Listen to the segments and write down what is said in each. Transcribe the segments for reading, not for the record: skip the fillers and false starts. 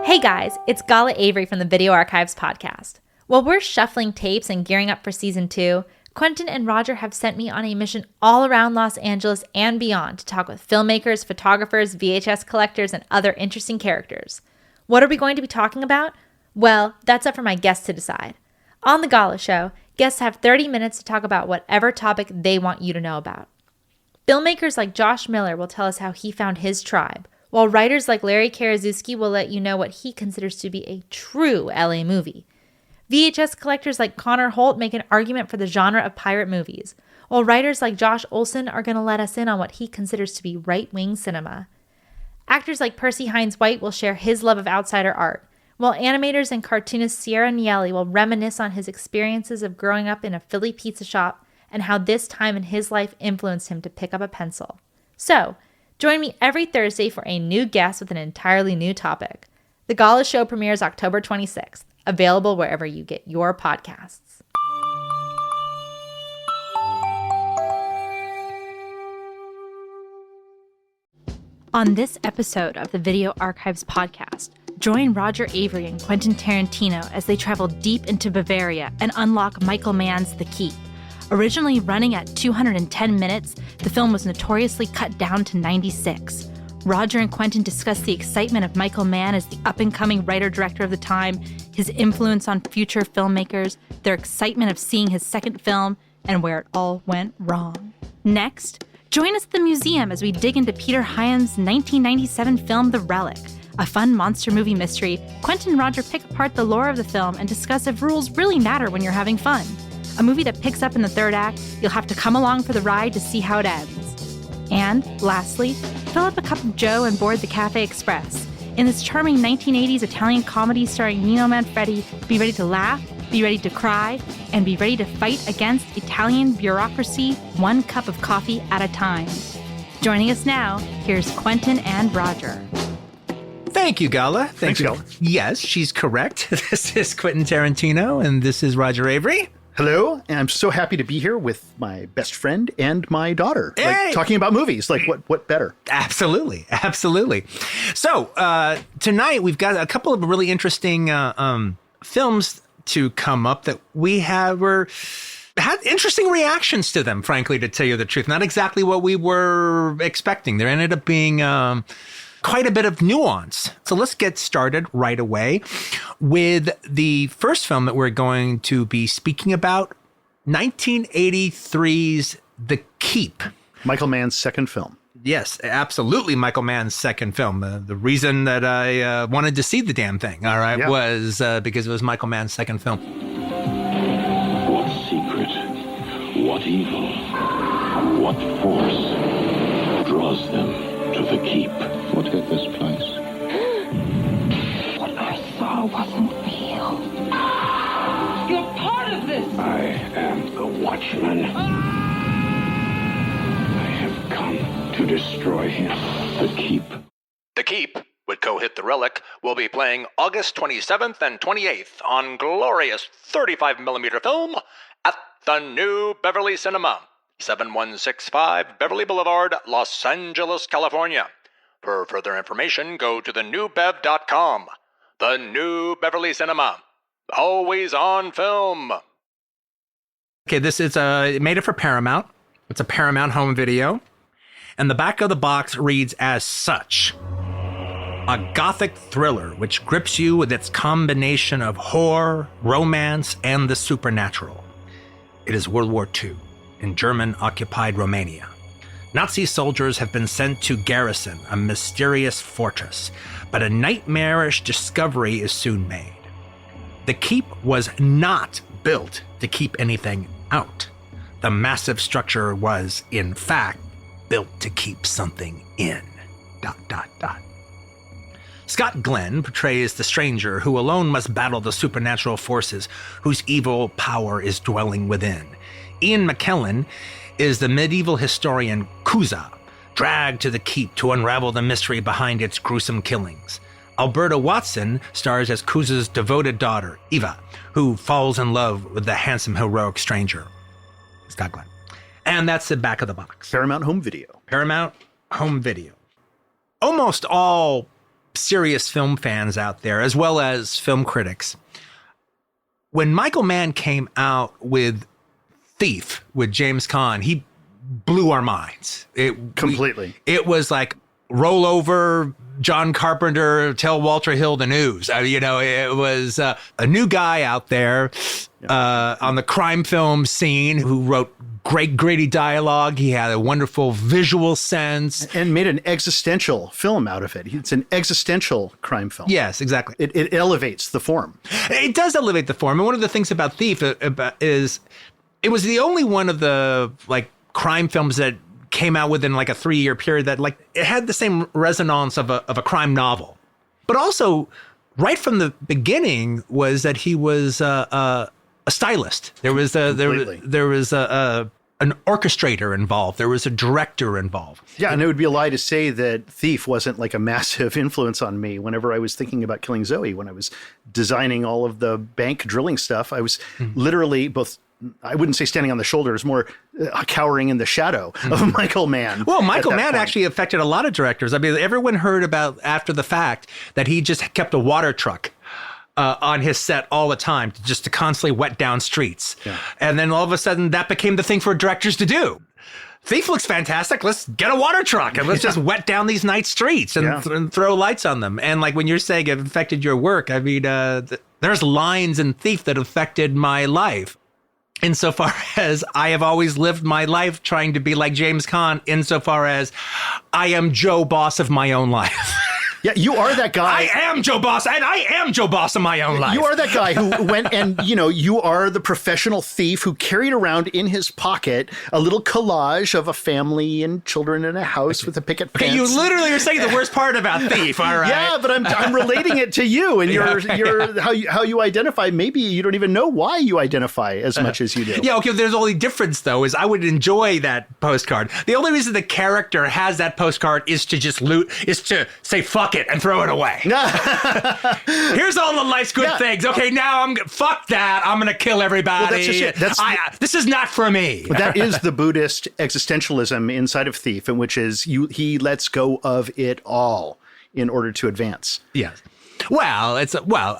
Hey guys, it's Gala Avery from the Video Archives podcast. While we're shuffling tapes and gearing up for season 2, Quentin and Roger have sent me on a mission all around Los Angeles and beyond to talk with filmmakers, photographers, VHS collectors, and other interesting characters. What are we going to be talking about? Well, that's up for my guests to decide. On The Gala Show, guests have 30 minutes to talk about whatever topic they want you to know about. Filmmakers like Josh Miller will tell us how he found his tribe, while writers like Larry Karaszewski will let you know what he considers to be a true LA movie. VHS collectors like Connor Holt make an argument for the genre of pirate movies, while writers like Josh Olson are going to let us in on what he considers to be right-wing cinema. Actors like Peter Hyams will share his love of outsider art, while animators and cartoonist Sierra Nielli will reminisce on his experiences of growing up in a Philly pizza shop and how this time in his life influenced him to pick up a pencil. So, join me every Thursday for a new guest with an entirely new topic. The Gala Show premieres October 26th, available wherever you get your podcasts. On this episode of the Video Archives podcast, join Roger Avery and Quentin Tarantino as they travel deep into Bavaria and unlock Michael Mann's The Keep. Originally running at 210 minutes, the film was notoriously cut down to 96. Roger and Quentin discuss the excitement of Michael Mann as the up-and-coming writer-director of the time, his influence on future filmmakers, their excitement of seeing his second film, and where it all went wrong. Next, join us at the museum as we dig into Peter Hyams' 1997 film The Relic. A fun monster movie mystery, Quentin and Roger pick apart the lore of the film and discuss if rules really matter when you're having fun. A movie that picks up in the third act, you'll have to come along for the ride to see how it ends. And, lastly, fill up a cup of joe and board the Cafe Express. In this charming 1980s Italian comedy starring Nino Manfredi, be ready to laugh, be ready to cry, and be ready to fight against Italian bureaucracy one cup of coffee at a time. Joining us now, here's Quentin and Roger. Thank you, Gala. Thanks, you. Gala. Yes, she's correct. This is Quentin Tarantino, and this is Roger Avery. Hello, and I'm so happy to be here with my best friend and my daughter. Hey! Like, talking about movies. Like, what better? Absolutely. So, tonight we've got a couple of really interesting films to come up that we had interesting reactions to them, frankly, to tell you the truth. Not exactly what we were expecting. There ended up being quite a bit of nuance. So let's get started right away with the first film that we're going to be speaking about, 1983's The Keep. Michael Mann's second film. Yes, absolutely. Michael Mann's second film. The reason that I wanted to see the damn thing, all right, was because it was Michael Mann's second film. What secret, what evil, what force draws them to the keep? What hit this place? What I saw wasn't real. You're part of this! I am the Watchman. I have come to destroy him. The keep. The Keep, with co-hit The Relic, will be playing August 27th and 28th on glorious 35mm film at the New Beverly Cinema, 7165 Beverly Boulevard, Los Angeles, California. For further information, go to thenewbev.com. The New Beverly Cinema. Always on film. Okay, this is made it for Paramount. It's a Paramount home video. And the back of the box reads as such: a gothic thriller which grips you with its combination of horror, romance, and the supernatural. It is World War II in German-occupied Romania. Nazi soldiers have been sent to garrison a mysterious fortress, but a nightmarish discovery is soon made. The keep was not built to keep anything out. The massive structure was, in fact, built to keep something in. ... Scott Glenn portrays the stranger who alone must battle the supernatural forces whose evil power is dwelling within. Ian McKellen is the medieval historian Cusa, dragged to the keep to unravel the mystery behind its gruesome killings. Alberta Watson stars as Cusa's devoted daughter, Eva, who falls in love with the handsome, heroic stranger, Scott Glenn. And that's the back of the box. Paramount Home Video. Paramount Home Video. Almost all serious film fans out there, as well as film critics. When Michael Mann came out with Thief with James Caan, he blew our minds. Completely. It was like roll over, John Carpenter, tell Walter Hill the news. It was a new guy out there on the crime film scene who wrote great, gritty dialogue. He had a wonderful visual sense. And made an existential film out of it. It's an existential crime film. Yes, exactly. It elevates the form. It does elevate the form. And one of the things about Thief is it was the only one of the crime films that came out within like a 3-year period that it had the same resonance of a crime novel. But also right from the beginning was that he was a stylist. There was an orchestrator involved. There was a director involved. Yeah, and it would be a lie to say that Thief wasn't like a massive influence on me whenever I was thinking about Killing Zoe. When I was designing all of the bank drilling stuff, I was literally both, I wouldn't say standing on the shoulders, more cowering in the shadow of Michael Mann. Well, Michael Mann actually affected a lot of directors. I mean, everyone heard about after the fact that he just kept a water truck on his set all the time, just to constantly wet down streets. Yeah. And then all of a sudden that became the thing for directors to do. Thief looks fantastic. Let's get a water truck and let's just wet down these night streets and throw lights on them. And when you're saying it affected your work, I mean, there's lines in Thief that affected my life. Insofar as I have always lived my life trying to be like James Caan, insofar as I am Joe Boss of my own life. Yeah, you are that guy. I am Joe Boss, and I am Joe Boss of my own life. You are that guy who went and, you are the professional thief who carried around in his pocket a little collage of a family and children in a house with a picket fence. Okay, you literally are saying the worst part about Thief, all right? Yeah, but I'm relating it to you and how you identify. Maybe you don't even know why you identify as much as you do. Yeah, okay, there's only difference, though, is I would enjoy that postcard. The only reason the character has that postcard is to just is to say, fuck it, and throw it away. Here's all the life's good things. Okay, now fuck that. I'm going to kill everybody. Well, that's just it. This is not for me. That is the Buddhist existentialism inside of Thief, in which is he lets go of it all in order to advance. Yes. Well,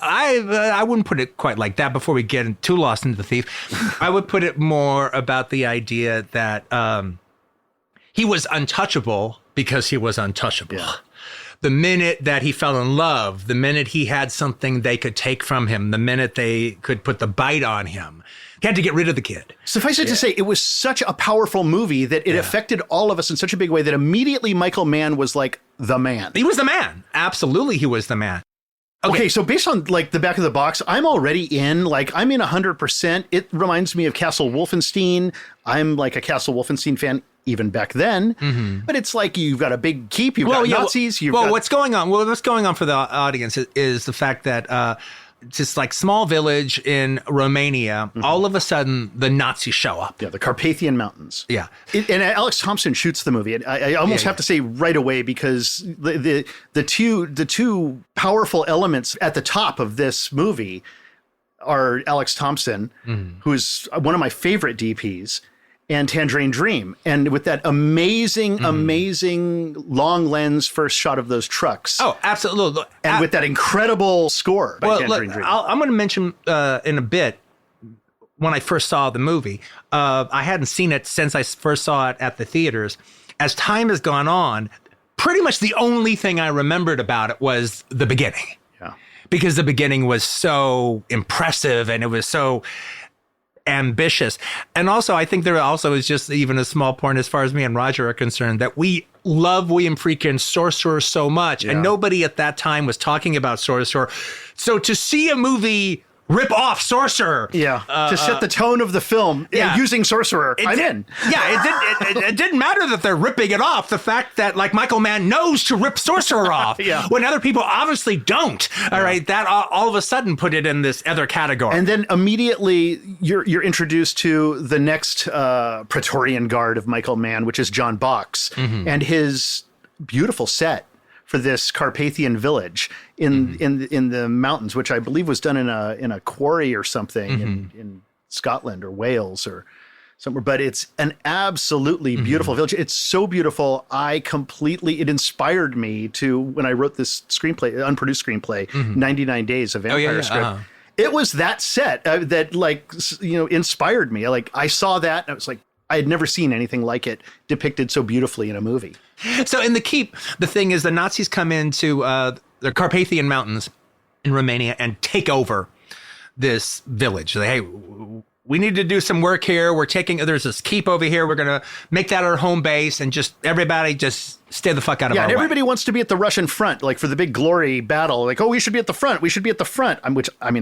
I wouldn't put it quite like that before we get too lost into the Thief. I would put it more about the idea that he was untouchable because he was untouchable. Yeah. The minute that he fell in love, the minute he had something they could take from him, the minute they could put the bite on him, he had to get rid of the kid. Suffice it to say, it was such a powerful movie that it affected all of us in such a big way that immediately Michael Mann was like the man. He was the man. Absolutely, he was the man. Okay, so based on the back of the box, I'm already in. I'm in 100%. It reminds me of Castle Wolfenstein. I'm a Castle Wolfenstein fan even back then. Mm-hmm. But it's you've got a big keep, you've got Nazis. What's going on? Well, what's going on for the audience is the fact that just small village in Romania, all of a sudden the Nazis show up. Yeah, the Carpathian Mountains. Yeah. And Alex Thompson shoots the movie. I almost have to say right away, because the two powerful elements at the top of this movie are Alex Thompson, who is one of my favorite DPs, and Tangerine Dream. And with that amazing long lens first shot of those trucks. Oh, absolutely. And with that incredible score by Tangerine Dream. I'm going to mention in a bit, when I first saw the movie, I hadn't seen it since I first saw it at the theaters. As time has gone on, pretty much the only thing I remembered about it was the beginning. Yeah. Because the beginning was so impressive and it was so ambitious. And also, I think there also is just even a small point as far as me and Roger are concerned, that we love William Friedkin's Sorcerer so much, and nobody at that time was talking about Sorcerer. So to see a movie rip off Sorcerer, to set the tone of the film using Sorcerer, I'm in. Yeah, it didn't matter that they're ripping it off. The fact that Michael Mann knows to rip Sorcerer off when other people obviously don't. All right, that all of a sudden put it in this other category. And then immediately you're introduced to the next Praetorian Guard of Michael Mann, which is John Box, and his beautiful set for this Carpathian village in the mountains, which I believe was done in a quarry or something in Scotland or Wales or somewhere, but it's an absolutely beautiful village. It's so beautiful. It inspired me to, when I wrote this screenplay, unproduced screenplay, 99 Days of Vampire Script. It was that set that inspired me. Like I saw that and I was like, I had never seen anything like it depicted so beautifully in a movie. So in the Keep, the thing is the Nazis come into the Carpathian Mountains in Romania and take over this village. Hey, we need to do some work here. There's this keep over here. We're going to make that our home base and everybody just stay the fuck out of our way. Yeah, everybody wants to be at the Russian front, like for the big glory battle. Like, we should be at the front. We should be at the front. I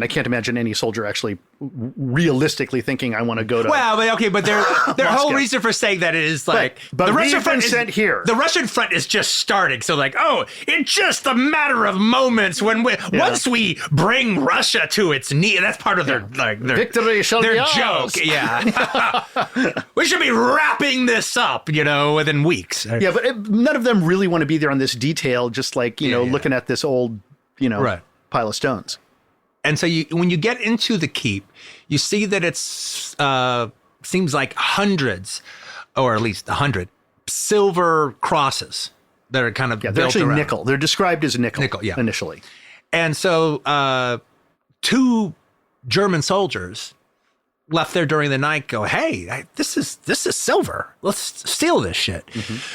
can't imagine any soldier actually realistically thinking I want to go to. Well, but their whole reason for saying that is like but the Russian front is sent here. The Russian front is just starting. So it's just a matter of moments once we bring Russia to its knee. That's part of their victory shall be ours. Joke. Yeah, we should be wrapping this up, within weeks. Yeah, but none of them really want to be there on this detail. Just looking at this old, pile of stones. And so when you get into the keep, you see that it's seems like hundreds, or at least 100 silver crosses that are kind of they're built actually around. nickel. They're described as nickel initially. And so 2 German soldiers left there during the night go, hey, this is silver. Let's steal this shit.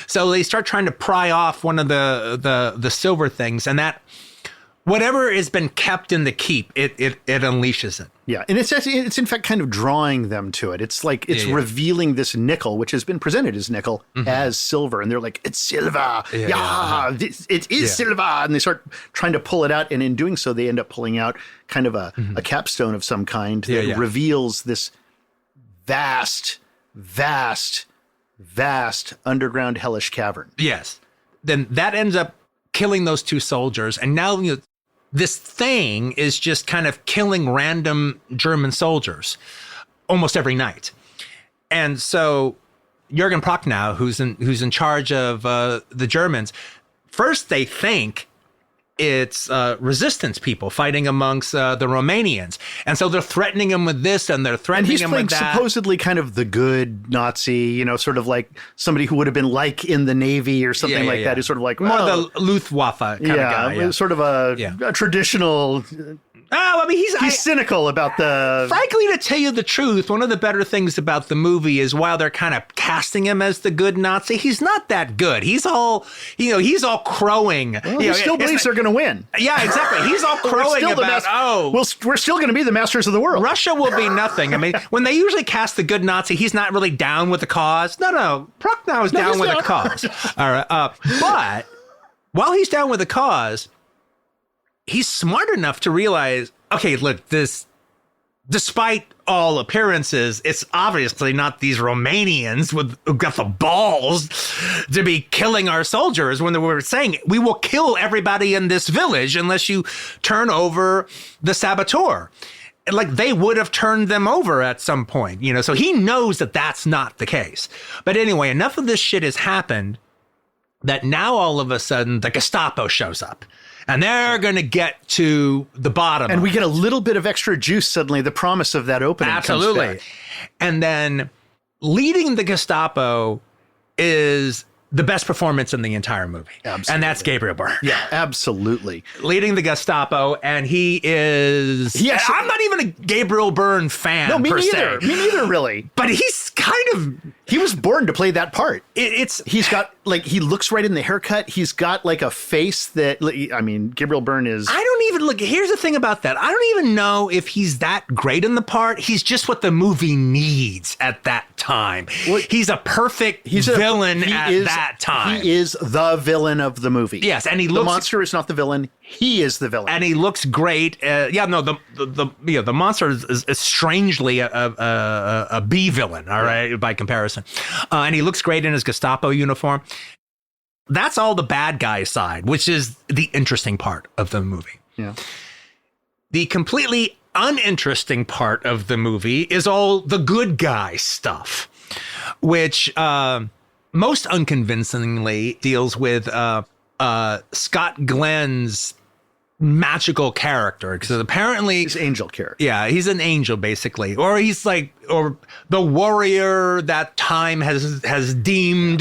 So they start trying to pry off one of the silver things, and that whatever has been kept in the keep, it unleashes it. Yeah, and it's in fact kind of drawing them to it. It's like it's revealing this nickel, which has been presented as nickel, as silver, and they're like, it's silver. It is silver, and they start trying to pull it out, and in doing so, they end up pulling out kind of a capstone of some kind that reveals this vast underground hellish cavern. Yes. Then that ends up killing those 2 soldiers, and now this thing is just kind of killing random German soldiers almost every night. And so Jürgen Prochnow, who's in charge of the Germans, first they think it's resistance people fighting amongst the Romanians. And so they're threatening him with this and they're threatening him with that. And he's playing supposedly kind of the good Nazi, sort of like somebody who would have been like in the Navy or something like that. Who's sort of like, more the Luftwaffe kind of guy. Yeah, sort of a traditional... Oh, I mean, he's cynical about the... Frankly, to tell you the truth, one of the better things about the movie is while they're kind of casting him as the good Nazi, he's not that good. He's all, he's all crowing. Well, he still believes they're going to win. Yeah, exactly. He's all crowing about, we're still going to be the masters of the world. Russia will be nothing. I mean, when they usually cast the good Nazi, he's not really down with the cause. No. Prochnow is down with the cause. All right. But while he's down with the cause, he's smart enough to realize, okay, look, despite all appearances, it's obviously not these Romanians who got the balls to be killing our soldiers when they were saying, we will kill everybody in this village unless you turn over the saboteur. Like they would have turned them over at some point, so he knows that that's not the case. But anyway, enough of this shit has happened that now all of a sudden the Gestapo shows up. And they're going to get to the bottom. And we get a little bit of extra juice suddenly. The promise of that opening Absolutely. comes back. And then leading the Gestapo is the best performance in the entire movie. Absolutely. And that's Gabriel Byrne. Yeah, absolutely. Leading the Gestapo, and he is... I'm not even a Gabriel Byrne fan, No, me per neither. se. Me neither, really. But he's kind of... He was born to play that part. He's got, he looks right in the haircut. He's got, a face that... I mean, Gabriel Byrne is... I don't even... Look, here's the thing about that. I don't even know if he's that great in the part. He's just what the movie needs at that time. Well, he's a perfect villain at that time. He is the villain of the movie. Yes, and he looks... The monster is not the villain. He is the villain. And he looks great. The monster is strangely a B villain, all right, by comparison. And he looks great in his Gestapo uniform. That's all the bad guy side, which is the interesting part of the movie. Yeah. The completely uninteresting part of the movie is all the good guy stuff, which most unconvincingly deals with Scott Glenn's magical character, because apparently He's angel character. yeah, he's an angel basically, or he's like, or the warrior that time has deemed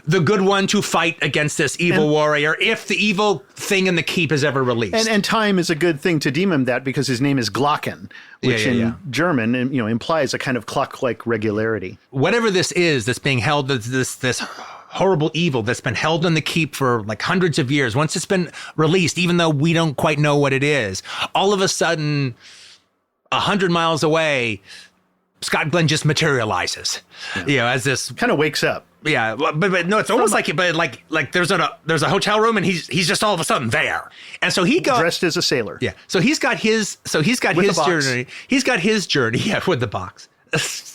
the good one to fight against this evil warrior if the evil thing in the keep is ever released. And time is a good thing to deem him that, because his name is Glocken, which in German, implies a kind of clock-like regularity. Whatever this is that's being held, this horrible evil that's been held in the keep for like hundreds of years, once it's been released, even though we don't quite know what it is, all of a sudden, 100 miles away, Scott Glenn just materializes, as this Kind of wakes up. yeah, but no, it's almost like there's a hotel room and he's just all of a sudden there, and so he goes Dressed as a sailor. yeah, so he's got his With the box. journey. He's got his journey, yeah, with the box.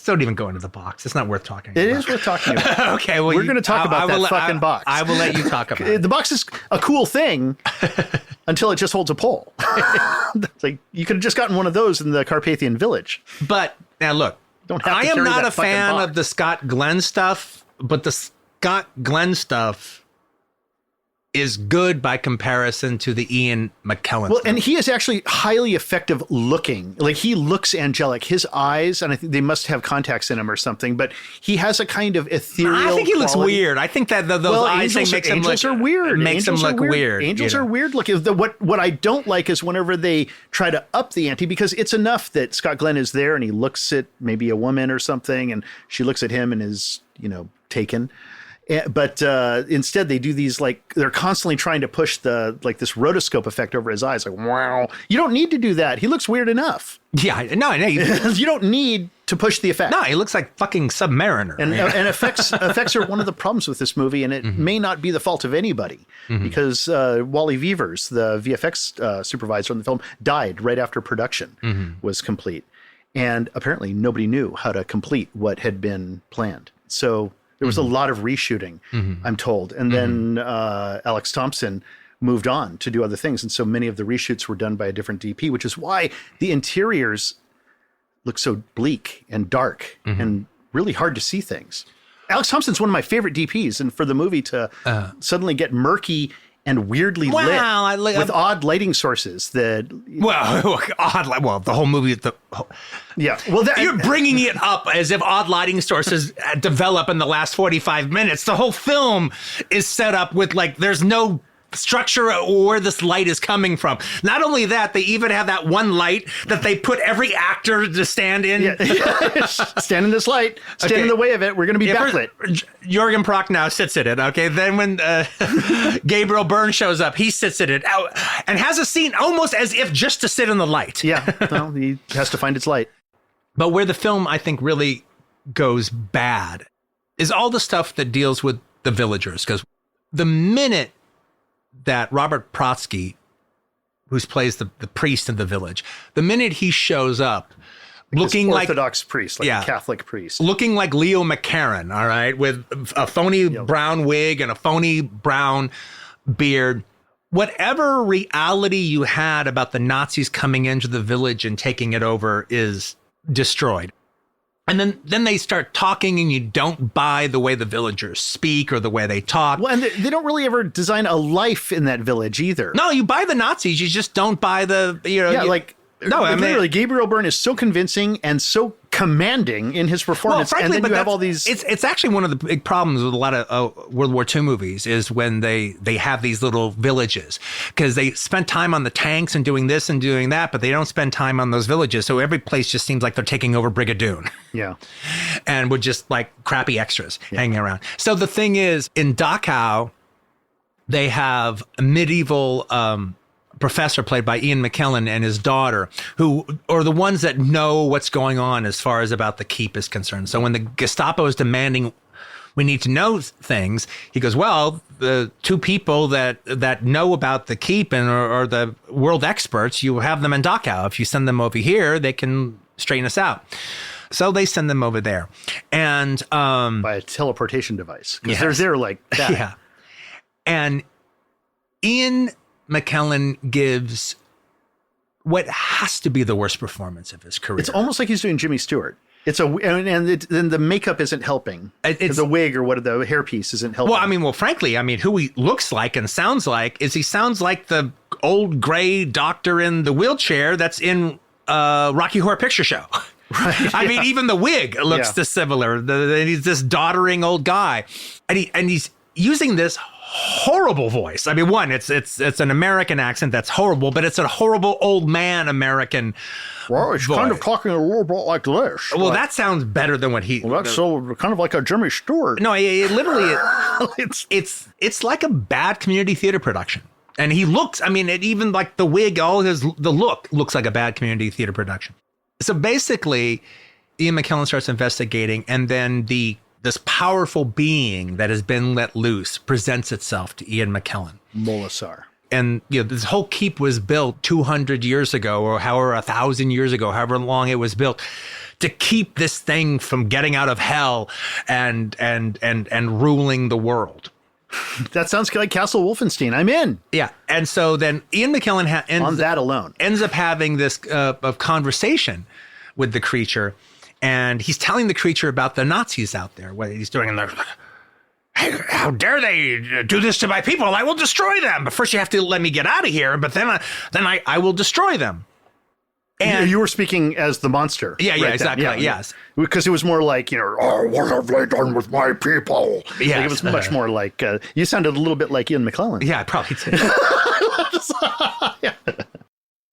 Don't even go into the box. It's not worth talking about. It is worth talking about. Okay, well, We're going to talk about that fucking box. I will let you talk about it. The box is a cool thing until it just holds a pole. It's like you could have just gotten one of those in the Carpathian Village. But now look, Don't have to I am carry not that a fucking fan box. of the Scott Glenn stuff, but the Scott Glenn stuff is good by comparison to the Ian McKellen Well, stuff. and he is actually highly effective looking. Like, he looks angelic. His eyes, and I think they must have contacts in him or something, but he has a kind of ethereal I think he looks quality. weird. I think that those eyes thing makes him look angels are weird. Makes Angels him are look weird. Angels you know? are weird looking. What I don't like is whenever they try to up the ante, because it's enough that Scott Glenn is there and he looks at maybe a woman or something, and she looks at him and is, taken. But instead they do these, like, they're constantly trying to push this rotoscope effect over his eyes. Like, wow, you don't need to do that. He looks weird enough. Yeah, no, You don't need to push the effect. no, he looks like fucking Submariner. And effects are one of the problems with this movie, and it may not be the fault of anybody, because Wally Weavers, the VFX supervisor on the film, died right after production was complete. And apparently nobody knew how to complete what had been planned. So there was a lot of reshooting, I'm told. And then Alex Thompson moved on to do other things. And so many of the reshoots were done by a different DP, which is why the interiors look so bleak and dark and really hard to see things. Alex Thompson's one of my favorite DPs. And for the movie to suddenly get murky and weirdly lit with odd lighting sources that... Well, the whole movie... Yeah. Well, You're bringing it up as if odd lighting sources develop in the last 45 minutes. The whole film is set up with, like, there's no structure or where this light is coming from. Not only that, they even have that one light that they put every actor to stand in. Stand in this light. Stand in the way of it. We're going to be backlit. Jürgen Prochnow sits in it. Okay. Then when Gabriel Byrne shows up, he sits in it and has a scene almost as if just to sit in the light. Yeah. Well, he has to find its light. But where the film, I think, really goes bad is all the stuff that deals with the villagers. Because the minute that Robert Protsky, who plays the priest in the village, the minute he shows up, looking like Orthodox priest, like a Catholic priest, looking like Leo McCarran, all right, with a phony brown wig and a phony brown beard. Whatever reality you had about the Nazis coming into the village and taking it over is destroyed. And then they start talking, and you don't buy the way the villagers speak or the way they talk. Well, and they don't really ever design a life in that village either. No, you buy the Nazis. You just don't buy the, literally, Gabriel Byrne is so convincing and so commanding in his performance. Well, frankly, and then you have all these. It's actually one of the big problems with a lot of World War II movies is when they have these little villages, because they spend time on the tanks and doing this and doing that, but they don't spend time on those villages. So every place just seems like they're taking over Brigadoon. Yeah. And with just like crappy extras hanging around. So the thing is, in Dachau, they have a medieval professor played by Ian McKellen and his daughter, who are the ones that know what's going on as far as about the keep is concerned. So when the Gestapo is demanding, we need to know things, he goes, well, the two people that know about the keep and are the world experts, you have them in Dachau. If you send them over here, they can straighten us out. So they send them over there. And by a teleportation device, because they're there like that. Yeah. And Ian McKellen gives what has to be the worst performance of his career. It's almost like he's doing Jimmy Stewart. Then the makeup isn't helping. It's the wig or what the hairpiece isn't helping. Well, frankly, who he looks like and sounds like is he sounds like the old gray doctor in the wheelchair that's in Rocky Horror Picture Show. Right. I mean, even the wig looks dissimilar. He's this doddering old guy, and he's using this horrible voice. I mean, one, it's an American accent that's horrible, but it's a horrible old man American. Well, it's kind of talking a little bit like this. Well, that sounds better than what he. Well, that's so kind of like a Jimmy Stewart. No, it literally, it's like a bad community theater production. And he looks, I mean, even like the wig, the look looks like a bad community theater production. So basically, Ian McKellen starts investigating, and then this powerful being that has been let loose presents itself to Ian McKellen. Molasar. And this whole keep was built 200 years ago, or however 1,000 years ago, however long it was built, to keep this thing from getting out of hell and ruling the world. That sounds like Castle Wolfenstein. I'm in. Yeah. And so then Ian McKellen ends up having this conversation with the creature, and he's telling the creature about the Nazis out there, what he's doing. And they're like, hey, how dare they do this to my people? I will destroy them. But first you have to let me get out of here. But then I will destroy them. And you were speaking as the monster. Yeah, exactly. Yeah. Yes. Because it was more like, oh, what have they done with my people? Yeah. Like it was much more like, you sounded a little bit like Ian McKellen. Yeah, I probably did.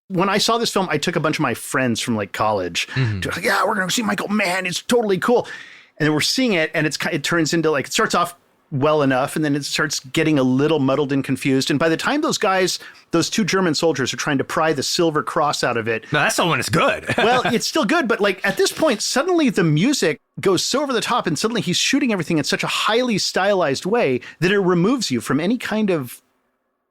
When I saw this film, I took a bunch of my friends from like college to like, yeah, we're going to see Michael Mann. It's totally cool. And then we're seeing it, and it turns into like, it starts off well enough, and then it starts getting a little muddled and confused. And by the time those two German soldiers are trying to pry the silver cross out of it. No, that's not when it's good. Well, it's still good. But like at this point, suddenly the music goes so over the top, and suddenly he's shooting everything in such a highly stylized way that it removes you from any kind of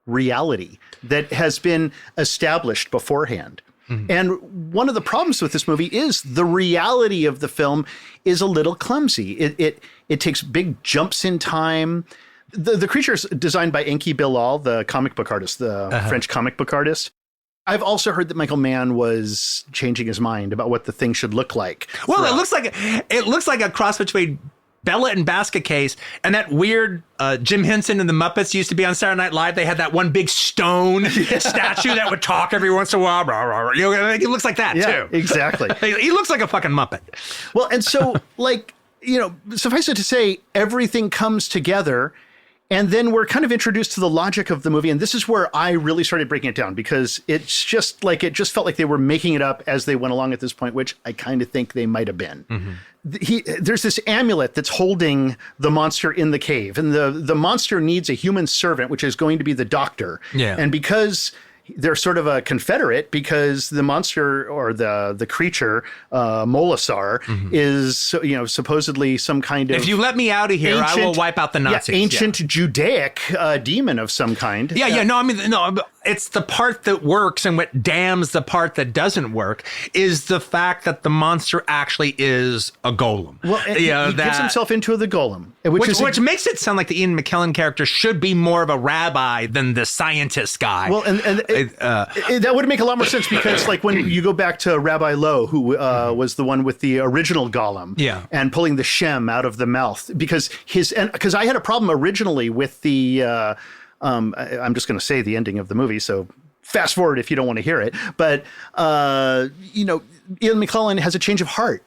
reality that has been established beforehand. And one of the problems with this movie is the reality of the film is a little clumsy. It takes big jumps in time. The creature is designed by Enki Bilal, the comic book artist, the French comic book artist. I've also heard that Michael Mann was changing his mind about what the thing should look like. Well, it looks like a cross between Bella and Basket Case and that weird Jim Henson and the Muppets used to be on Saturday Night Live. They had that one big stone statue that would talk every once in a while. It looks like that too. Exactly. He looks like a fucking Muppet. Well, and so like, suffice it to say, everything comes together. And then we're kind of introduced to the logic of the movie. And this is where I really started breaking it down, because it's just like, it just felt like they were making it up as they went along at this point, which I kind of think they might have been. There's this amulet that's holding the monster in the cave, and the monster needs a human servant, which is going to be the doctor. Yeah. And because they're sort of a confederate, because the monster or the creature, Molasar, is supposedly some kind of. If you let me out of here, I will wipe out the Nazis. Ancient Judaic demon of some kind. No, it's the part that works, and what damns the part that doesn't work is the fact that the monster actually is a golem. Well, he gives himself into the golem, which makes it sound like the Ian McKellen character should be more of a rabbi than the scientist guy. Well, that would make a lot more sense, because like when you go back to Rabbi Lowe, who was the one with the original golem, and pulling the shem out of the mouth, because I had a problem originally with the. I'm just going to say the ending of the movie, so fast forward if you don't want to hear it. But, Ian McKellen has a change of heart.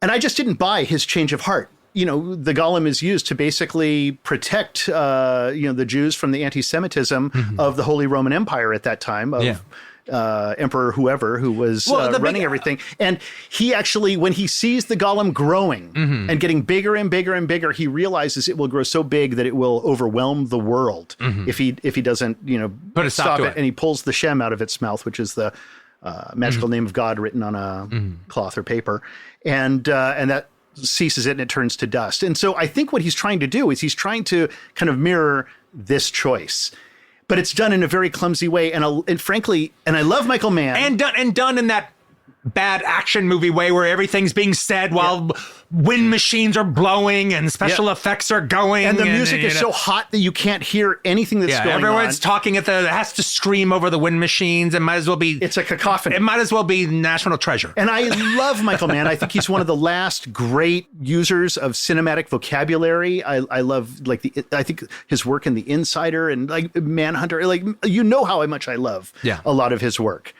And I just didn't buy his change of heart. The golem is used to basically protect, the Jews from the anti-Semitism of the Holy Roman Empire at that time, of Emperor whoever who was running everything. And he actually, when he sees the golem growing and getting bigger and bigger and bigger, he realizes it will grow so big that it will overwhelm the world if he doesn't stop it. And he pulls the shem out of its mouth, which is the magical name of God written on a cloth or paper, and that ceases it, and it turns to dust. And so I think what he's trying to do is he's trying to kind of mirror this choice. But it's done in a very clumsy way, and frankly, I love Michael Mann, and done in that bad action movie way where everything's being said while wind machines are blowing and special effects are going. And the music is so hot that you can't hear anything that's going on. Everyone's talking has to scream over the wind machines and might as well be... It's a cacophony. It might as well be national treasure. And I love Michael Mann. I think he's one of the last great users of cinematic vocabulary. I love I think his work in The Insider and like Manhunter, like, you know how much I love a lot of his work.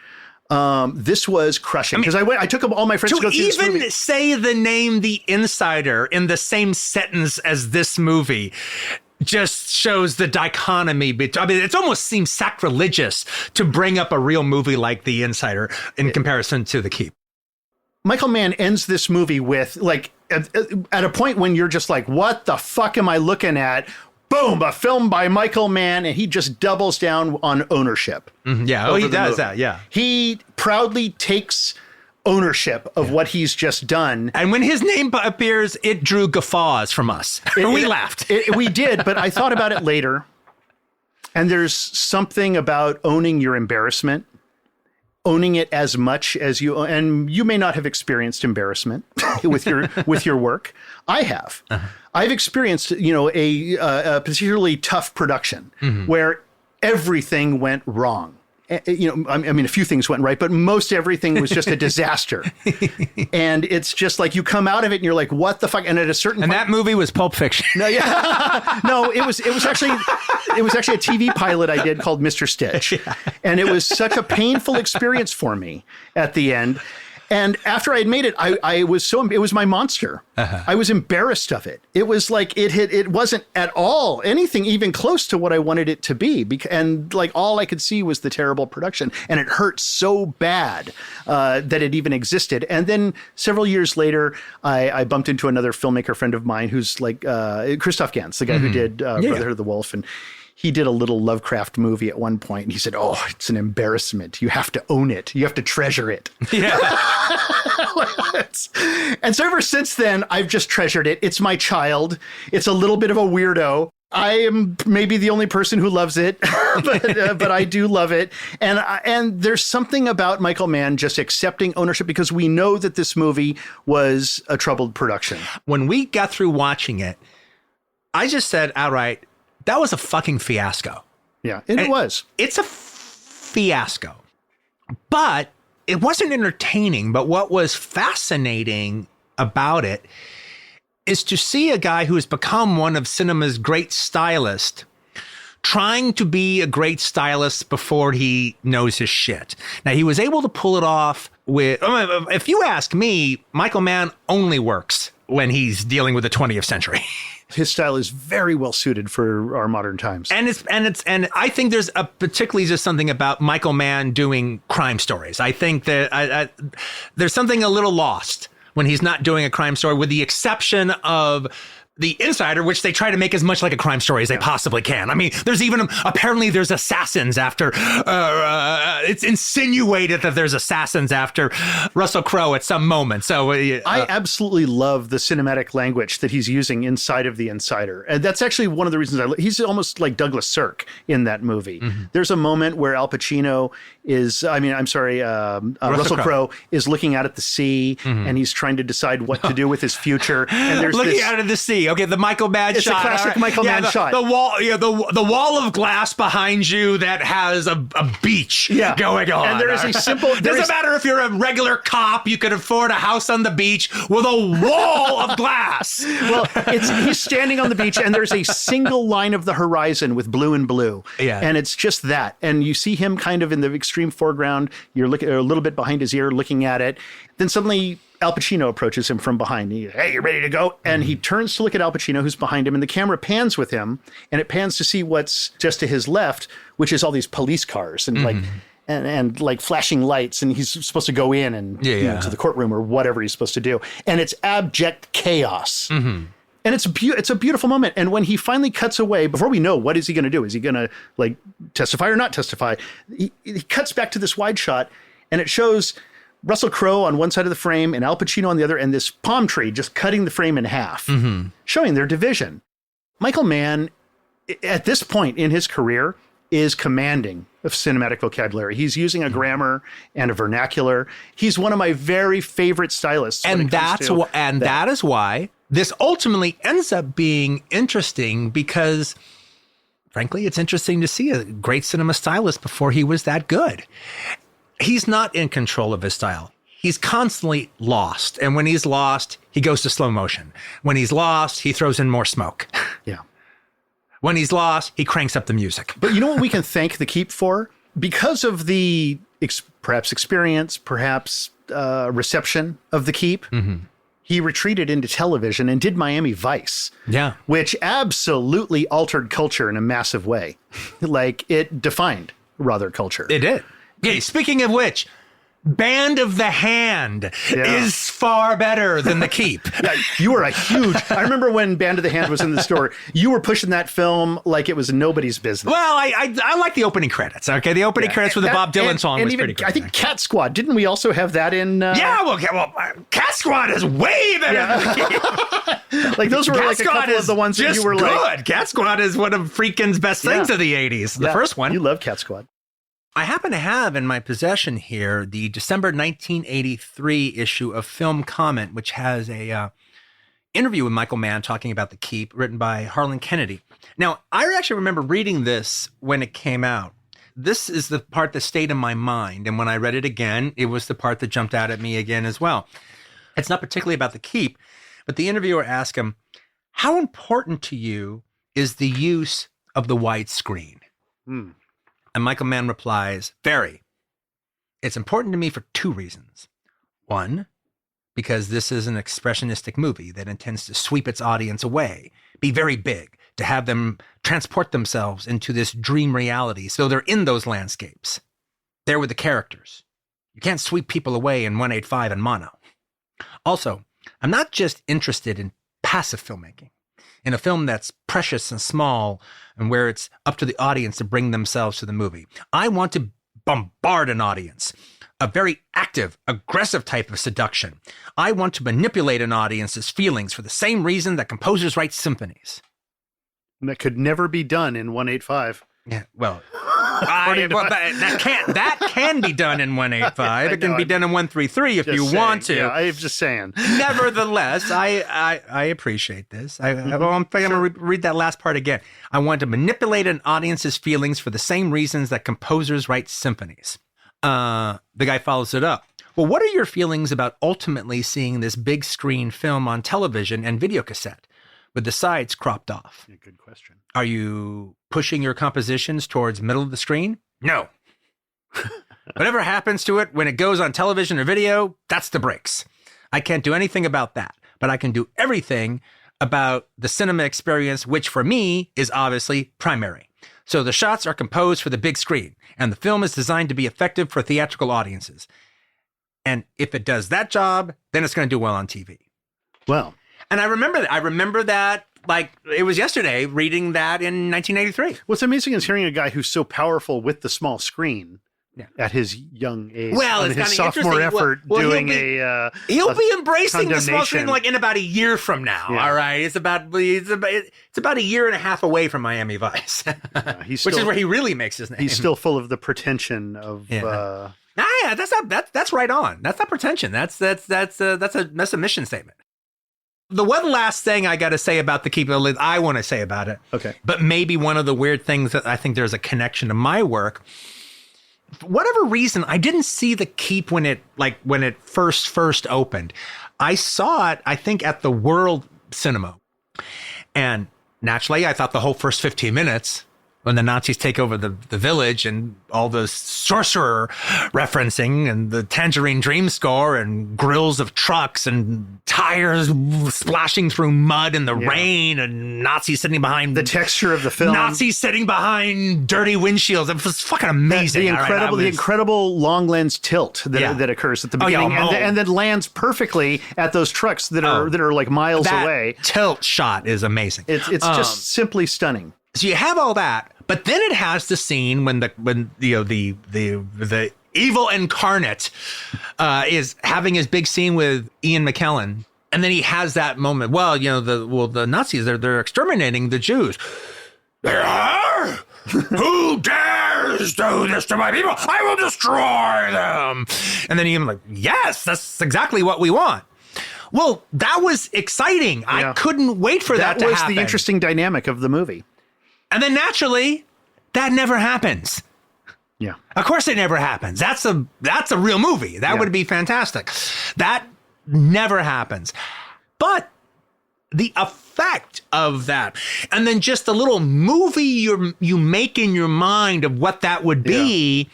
This was crushing because I took all my friends to go see this movie. To even say the name The Insider in the same sentence as this movie just shows the dichotomy. I mean, it almost seems sacrilegious to bring up a real movie like The Insider in comparison to The Keep. Michael Mann ends this movie with, like, at a point when you're just like, what the fuck am I looking at? Boom, a film by Michael Mann, and he just doubles down on ownership. Mm-hmm, yeah, he does that, yeah. He proudly takes ownership of what he's just done. And when his name appears, it drew guffaws from us. We laughed. We did, but I thought about it later, and there's something about owning your embarrassment, owning it as much as and you may not have experienced embarrassment with your work. I have. Uh-huh. I've experienced, a particularly tough production where everything went wrong. I mean, a few things went right, but most everything was just a disaster. And it's just like you come out of it and you're like, what the fuck? And at a certain point, that movie was Pulp Fiction. No, no, it was actually a TV pilot I did called Mr. Stitch. Yeah. And it was such a painful experience for me at the end. And after I had made it, it was my monster. Uh-huh. I was embarrassed of it. It was like it wasn't at all anything even close to what I wanted it to be. And like all I could see was the terrible production. And it hurt so bad that it even existed. And then several years later, I bumped into another filmmaker friend of mine who's like Christoph Gans, the guy who did Brotherhood of the Wolf. And he did a little Lovecraft movie at one point, and he said, "Oh, it's an embarrassment. You have to own it. You have to treasure it." Yeah. And so ever since then, I've just treasured it. It's my child. It's a little bit of a weirdo. I am maybe the only person who loves it, but I do love it. And there's something about Michael Mann just accepting ownership because we know that this movie was a troubled production. When we got through watching it, I just said outright, that was a fucking fiasco. Yeah, and it was. It's a fiasco. But it wasn't entertaining. But what was fascinating about it is to see a guy who has become one of cinema's great stylists trying to be a great stylist before he knows his shit. Now, he was able to pull it off with, if you ask me, Michael Mann only works when he's dealing with the 20th century. His style is very well suited for our modern times. And I think there's particularly just something about Michael Mann doing crime stories. I think that there's something a little lost when he's not doing a crime story, with the exception of The Insider, which they try to make as much like a crime story as they possibly can. I mean, apparently there's assassins after, it's insinuated that there's assassins after Russell Crowe at some moment. So I absolutely love the cinematic language that he's using inside of The Insider. And that's actually one of the reasons he's almost like Douglas Sirk in that movie. Mm-hmm. There's a moment where Russell Crowe is looking out at the sea and he's trying to decide what to do with his future. And there's looking out at the sea. Okay, the Michael Mann shot. It's a classic Michael Mann shot. The wall, the wall of glass behind you that has a beach going on. And there is a simple. Doesn't matter if you're a regular cop, you could afford a house on the beach with a wall of glass. Well, he's standing on the beach, and there's a single line of the horizon with blue and blue. Yeah, and it's just that. And you see him kind of in the extreme foreground. You're looking a little bit behind his ear, looking at it. Then suddenly Al Pacino approaches him from behind. Hey, you ready to go? And he turns to look at Al Pacino, who's behind him, and the camera pans with him, and it pans to see what's just to his left, which is all these police cars and and like flashing lights, and he's supposed to go in and to the courtroom or whatever he's supposed to do, and it's abject chaos. Mm-hmm. And it's a beautiful moment. And when he finally cuts away, before we know what is he going to do, is he going to like testify or not testify? He cuts back to this wide shot, and it shows Russell Crowe on one side of the frame and Al Pacino on the other, and this palm tree just cutting the frame in half, showing their division. Michael Mann, at this point in his career, is commanding of cinematic vocabulary. He's using a grammar and a vernacular. He's one of my very favorite stylists. And that is why this ultimately ends up being interesting, because frankly, it's interesting to see a great cinema stylist before he was that good. He's not in control of his style. He's constantly lost. And when he's lost, he goes to slow motion. When he's lost, he throws in more smoke. Yeah. When he's lost, he cranks up the music. But you know what we can thank the Keep for? Because of the perhaps experience, perhaps reception of the Keep, he retreated into television and did Miami Vice. Yeah. Which absolutely altered culture in a massive way. Like, it defined rather culture. It did. Yeah, speaking of which, Band of the Hand is far better than The Keep. Yeah, you were a huge... I remember when Band of the Hand was in the store, you were pushing that film like it was nobody's business. Well, I like the opening credits, okay? The opening credits with the Bob Dylan song was even, pretty good. I think Cat Squad, didn't we also have that in... Cat Squad is way better than The Keep. Like, those were Cat like a Squad couple of the ones that you were good. like... Cat Squad is one of Friedkin's best things of the 80s. The first one. You love Cat Squad. I happen to have in my possession here the December 1983 issue of Film Comment, which has a interview with Michael Mann talking about The Keep, written by Harlan Kennedy. Now, I actually remember reading this when it came out. This is the part that stayed in my mind, and when I read it again, it was the part that jumped out at me again as well. It's not particularly about The Keep, but the interviewer asked him, how important to you is the use of the widescreen? And Michael Mann replies, very. It's important to me for two reasons. One, because this is an expressionistic movie that intends to sweep its audience away, be very big, to have them transport themselves into this dream reality. So they're in those landscapes. They're with the characters. You can't sweep people away in 185 and mono. Also, I'm not just interested in passive filmmaking, in a film that's precious and small and where it's up to the audience to bring themselves to the movie. I want to bombard an audience, a very active, aggressive type of seduction. I want to manipulate an audience's feelings for the same reason that composers write symphonies. And that could never be done in 185. Yeah, well, that can be done in 185. It can be done in 133 if you want to. Yeah, I'm just saying. Nevertheless, I appreciate this. I'm going to read that last part again. I want to manipulate an audience's feelings for the same reasons that composers write symphonies. The guy follows it up. Well, what are your feelings about ultimately seeing this big screen film on television and videocassette with the sides cropped off? Yeah, good question. Are you pushing your compositions towards middle of the screen? No. Whatever happens to it when it goes on television or video, that's the breaks. I can't do anything about that, but I can do everything about the cinema experience, which for me is obviously primary. So the shots are composed for the big screen, and the film is designed to be effective for theatrical audiences. And if it does that job, then it's going to do well on TV. Well, and I remember that like it was yesterday, reading that in 1983. What's amazing is hearing a guy who's so powerful with the small screen at his young age. Well, on it's his sophomore effort doing he'll be embracing the small screen like in about a year from now. Yeah. All right, it's about a year and a half away from Miami Vice, which is where he really makes his name. He's still full of the pretension of. That's right on. That's not pretension. That's a mission statement. The one last thing I got to say about The Keep, I want to say about it. Okay. But maybe one of the weird things that I think there's a connection to my work. For whatever reason, I didn't see The Keep when it first opened. I saw it, I think, at the World Cinema. And naturally, I thought the whole first 15 minutes, when the Nazis take over the village and all the sorcerer referencing and the Tangerine Dream score and grills of trucks and tires splashing through mud in the rain and Nazis sitting behind the texture of the film. Nazis sitting behind dirty windshields. It was fucking amazing. The incredible long lens tilt that occurs at the beginning and then lands perfectly at those trucks that are like miles away. Tilt shot is amazing. It's just simply stunning. So you have all that, but then it has the scene when the evil incarnate is having his big scene with Ian McKellen, and then he has that moment. Well, the Nazis they're exterminating the Jews. They are. Who dares humans do this to my people, I will destroy them. And then he's like, yes, that's exactly what we want. Well, that was exciting. Yeah. I couldn't wait for that to happen. That was the interesting dynamic of the movie. And then naturally, that never happens. Yeah. Of course it never happens. That's a real movie. That would be fantastic. That never happens. But the effect of that, and then just a little movie you make in your mind of what that would be,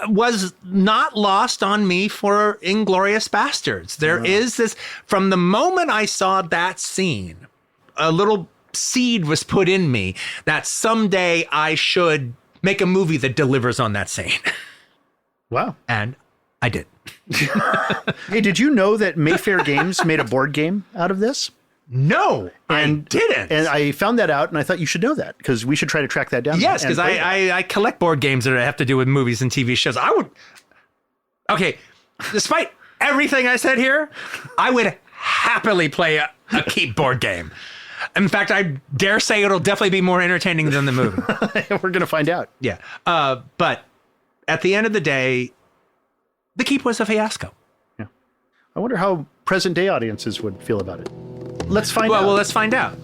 was not lost on me for Inglourious Bastards. There is this, from the moment I saw that scene, a little seed was put in me that someday I should make a movie that delivers on that scene. Wow. And I did. Hey, did you know that Mayfair Games made a board game out of this? No, I didn't. And I found that out, and I thought you should know that, because we should try to track that down. Yes, because I collect board games that have to do with movies and TV shows. Okay, despite everything I said here, I would happily play a keep board game. In fact, I dare say it'll definitely be more entertaining than the movie. We're going to find out. Yeah. But at the end of the day, the keep was a fiasco. Yeah. I wonder how present day audiences would feel about it. Let's find out. Well, let's find out.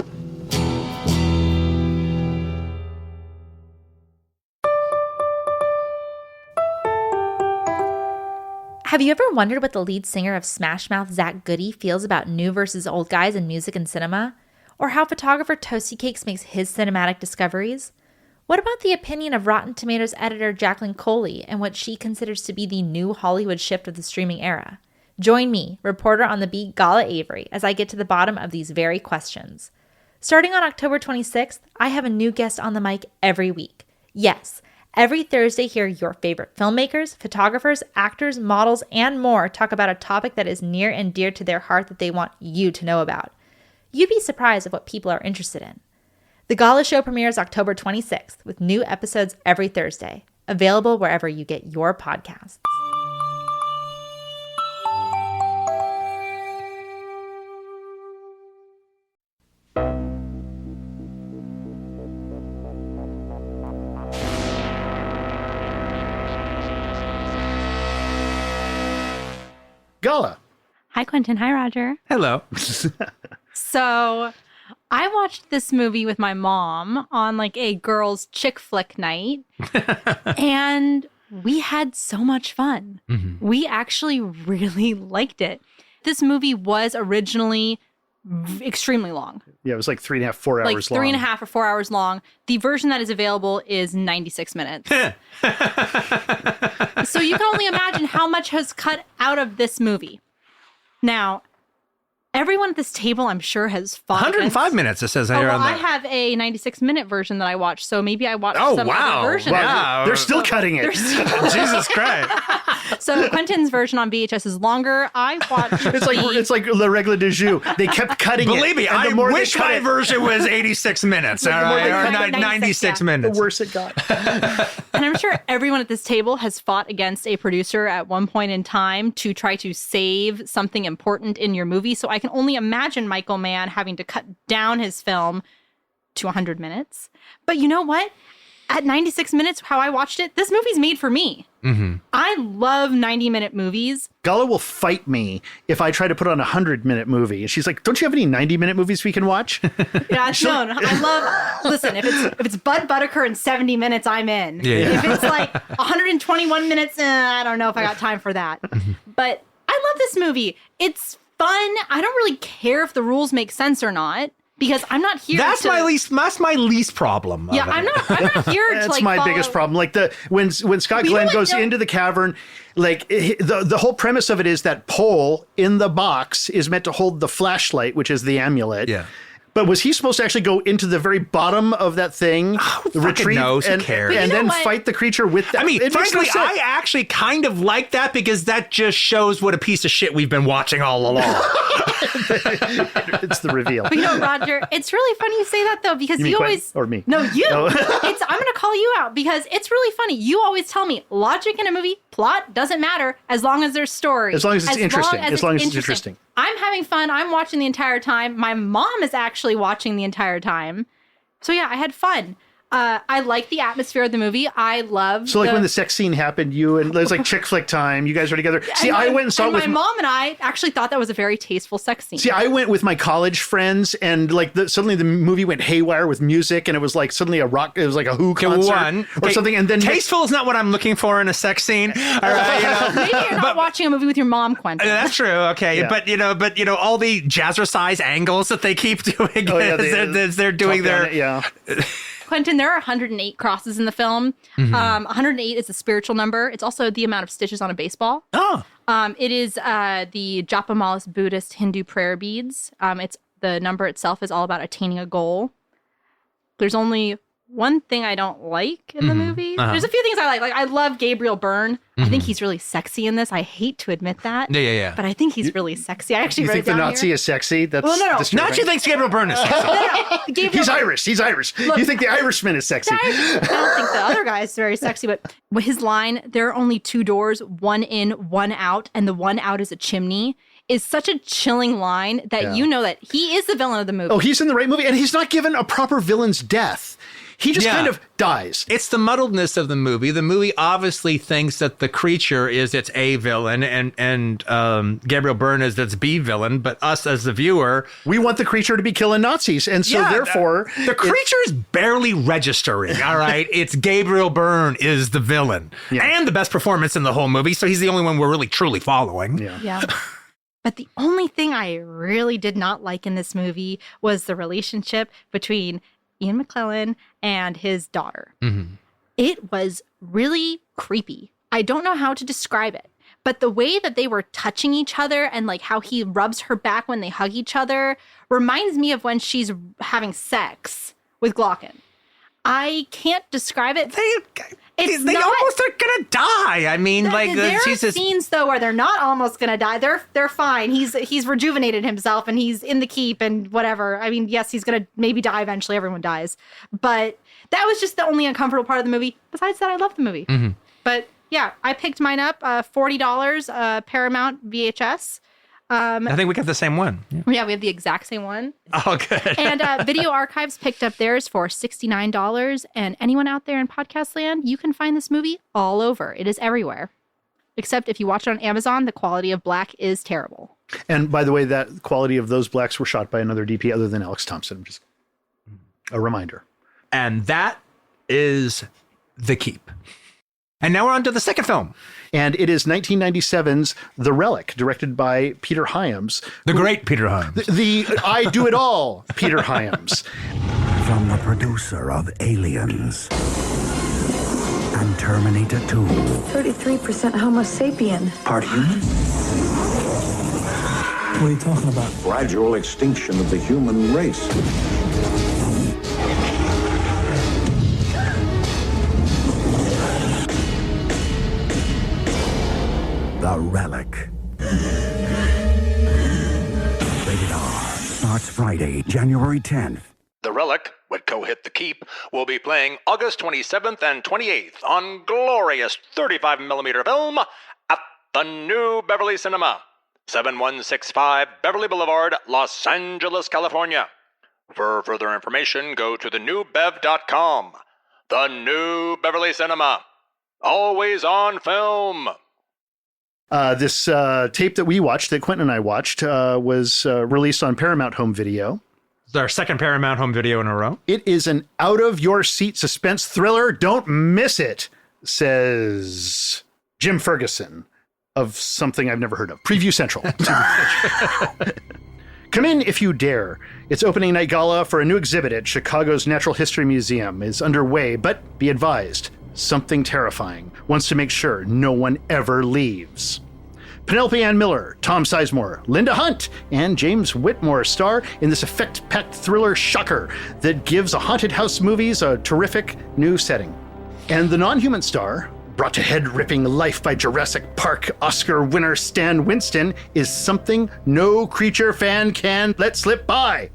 Have you ever wondered what the lead singer of Smash Mouth, Zach Goody, feels about new versus old guys in music and cinema? Or how photographer Toasty Cakes makes his cinematic discoveries? What about the opinion of Rotten Tomatoes editor Jacqueline Coley and what she considers to be the new Hollywood shift of the streaming era? Join me, reporter on the beat Gala Avery, as I get to the bottom of these very questions. Starting on October 26th, I have a new guest on the mic every week. Yes, every Thursday, hear your favorite filmmakers, photographers, actors, models, and more talk about a topic that is near and dear to their heart that they want you to know about. You'd be surprised at what people are interested in. The Gala Show premieres October 26th with new episodes every Thursday, available wherever you get your podcasts. Gala. Hi, Quentin. Hi, Roger. Hello. So I watched this movie with my mom on like a girls' chick flick night, and we had so much fun. Mm-hmm. We actually really liked it. This movie was originally extremely long. Yeah, it was like 3.5, 4 hours long. Like 3.5 or 4 hours long. The version that is available is 96 minutes. So you can only imagine how much has cut out of this movie. Now, everyone at this table, I'm sure, has fought 105 minutes, it says here on I that. have a 96-minute version that I watched, so maybe I watched some other version. Wow. They're still cutting it. Jesus Christ. So Quentin's version on VHS is longer. I watched It's like Le Règle du Jeu. They kept cutting it. Believe me, I wish my version was 86 minutes, all more they right, cut or it, 96 the minutes. worse it got. And I'm sure everyone at this table has fought against a producer at one point in time to try to save something important in your movie. So I can only imagine Michael Mann having to cut down his film to 100 minutes. But you know what? At 96 minutes, how I watched it, this movie's made for me. Mm-hmm. I love 90-minute movies. Gala will fight me if I try to put on a 100-minute movie. And she's like, don't you have any 90-minute movies we can watch? Yeah, no, I love, listen, if it's Bud Buttiker in 70 minutes, I'm in. Yeah. If it's like 121 minutes, I don't know if I got time for that. But I love this movie. It's fun. I don't really care if the rules make sense or not. Because I'm not here That's to... That's my least problem. Yeah, I'm not here to That's my biggest problem. Like when Scott Glenn goes into the cavern, like the whole premise of it is that pole in the box is meant to hold the flashlight, which is the amulet. Yeah. But was he supposed to actually go into the very bottom of that thing, retrieve, knows? Who and cares? and then fight the creature with that? I mean, It makes no frankly, sense. I actually kind of like that because that just shows what a piece of shit we've been watching all along. It's the reveal. But you know, Roger, it's really funny you say that though, because You you mean always or me? No, you. Oh. I'm going to call you out because it's really funny. You always tell me logic in a movie, plot doesn't matter as long as there's story. As long as it's interesting. As long as it's interesting. I'm having fun. I'm watching the entire time. My mom is actually watching the entire time. So yeah, I had fun. I like the atmosphere of the movie. I love So like when the sex scene happened, you and it was like chick flick time. You guys were together. See, I went and saw it with my mom, and I actually thought that was a very tasteful sex scene. See, I went with my college friends, and like suddenly the movie went haywire with music, and it was like suddenly it was like a Who concert or something. And then tasteful is not what I'm looking for in a sex scene. All right, maybe you're not watching a movie with your mom, Quentin. That's true. Okay, Yeah. but all the jazzercise angles that they keep doing as they're doing their Quentin, there are 108 crosses in the film. 108 is a spiritual number. It's also the amount of stitches on a baseball. Oh. It is the Japamalas Buddhist Hindu prayer beads. It's the number itself is all about attaining a goal. There's only one thing I don't like in the movie. There's a few things I like. Like, I love Gabriel Byrne. I think he's really sexy in this. I hate to admit that. Yeah. But I think he's really sexy. I actually You wrote think it down the Nazi here. is sexy? That's no. disturbing. Nachi thinks Gabriel Byrne is sexy. Gabriel He's Byrne- Irish. He's Irish. You think the Irishman is sexy? I don't think the other guy is very sexy, but his line, there are only two doors, one in, one out, and the one out is a chimney, is such a chilling line that you know that he is the villain of the movie. Oh, he's in the right movie, and he's not given a proper villain's death. He just kind of dies. It's the muddledness of the movie. The movie obviously thinks that the creature is its A villain and Gabriel Byrne is its B villain, but us as the viewer, we want the creature to be killing Nazis, and so therefore the creature is barely registering. All right, it's Gabriel Byrne is the villain and the best performance in the whole movie, so he's the only one we're really truly following. Yeah. But the only thing I really did not like in this movie was the relationship between Ian McKellen and his daughter. It was really creepy. I don't know how to describe it, but the way that they were touching each other and like how he rubs her back when they hug each other reminds me of when she's having sex with Glocken. I can't describe it. They almost are gonna die. I mean, there are scenes though where they're not almost gonna die. They're fine. He's rejuvenated himself and he's in the keep and whatever. I mean, yes, he's gonna maybe die eventually. Everyone dies, but that was just the only uncomfortable part of the movie. Besides that, I love the movie. But yeah, I picked mine up. $40 Paramount VHS. I think we got the same one. Yeah, we have the exact same one. Oh, good. And Video Archives picked up theirs for $69. And anyone out there in podcast land, you can find this movie all over. It is everywhere. Except if you watch it on Amazon, the quality of black is terrible. And by the way, that quality of those blacks were shot by another DP other than Alex Thompson. Just a reminder. And that is The Keep. And now we're on to the second film. And it is 1997's The Relic, directed by Peter Hyams. The great Peter Hyams. The I Do It All Peter Hyams. From the producer of Aliens and Terminator 2. 33% Homo sapien. Part human? What are you talking about? Gradual extinction of the human race. The Relic. Rated R. Starts Friday, January 10th. The Relic, Whitco Hit the Keep, will be playing August 27th and 28th on glorious 35mm film at the New Beverly Cinema, 7165 Beverly Boulevard, Los Angeles, California. For further information, go to thenewbev.com. The New Beverly Cinema, always on film. This tape that we watched, that Quentin and I watched, was released on Paramount Home Video. It's our second Paramount Home Video in a row. It is an out-of-your-seat suspense thriller. Don't miss it, says Jim Ferguson of something I've never heard of. Preview Central. Come in if you dare. Its opening night gala for a new exhibit at Chicago's Natural History Museum is underway, but be advised, something terrifying wants to make sure no one ever leaves. Penelope Ann Miller, Tom Sizemore, Linda Hunt, and James Whitmore star in this effect-packed thriller shocker that gives a haunted house movies a terrific new setting. And the non-human star, brought to head-ripping life by Jurassic Park Oscar winner Stan Winston, is something no creature fan can let slip by.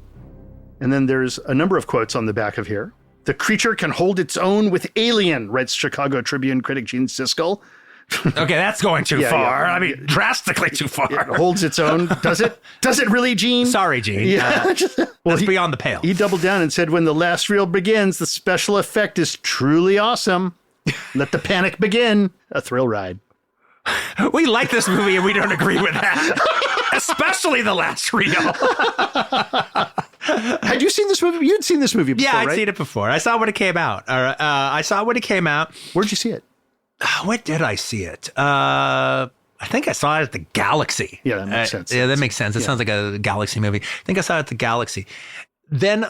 And then there's a number of quotes on the back of here. The creature can hold its own with Alien, writes Chicago Tribune critic Gene Siskel. Okay, that's going too Yeah, far. yeah. I mean, drastically too far. It holds its own. Does it? Does it really, Gene? Sorry, Gene. Yeah. That's beyond the pale. He doubled down and said, when the last reel begins, the special effect is truly awesome. Let the panic begin. A thrill ride. We like this movie and we don't agree with that. Especially the last reel. Had you seen this movie? You'd seen this movie before, Yeah, I'd right? seen it before. I saw it when it came out. I saw it when it came out. Where'd you see it? Where did I see it? I think I saw it at the Galaxy. Yeah, that makes sense. Yeah, that makes sense. It sounds like a Galaxy movie. I think I saw it at the Galaxy. Then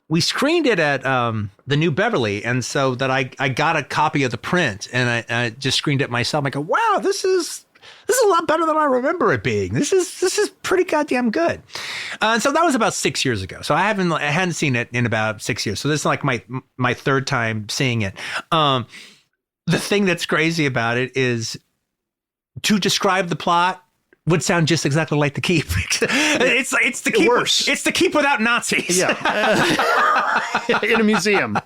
we screened it at the New Beverly, and so that I got a copy of the print, and I just screened it myself. I go, wow, this is a lot better than I remember it being. This is pretty goddamn good. So that was about 6 years ago. So I hadn't seen it in about 6 years. So this is like my third time seeing it. The thing that's crazy about it is to describe the plot would sound just exactly like The Keep. It's The Keep. Worse. It's The Keep without Nazis. Yeah. In a museum.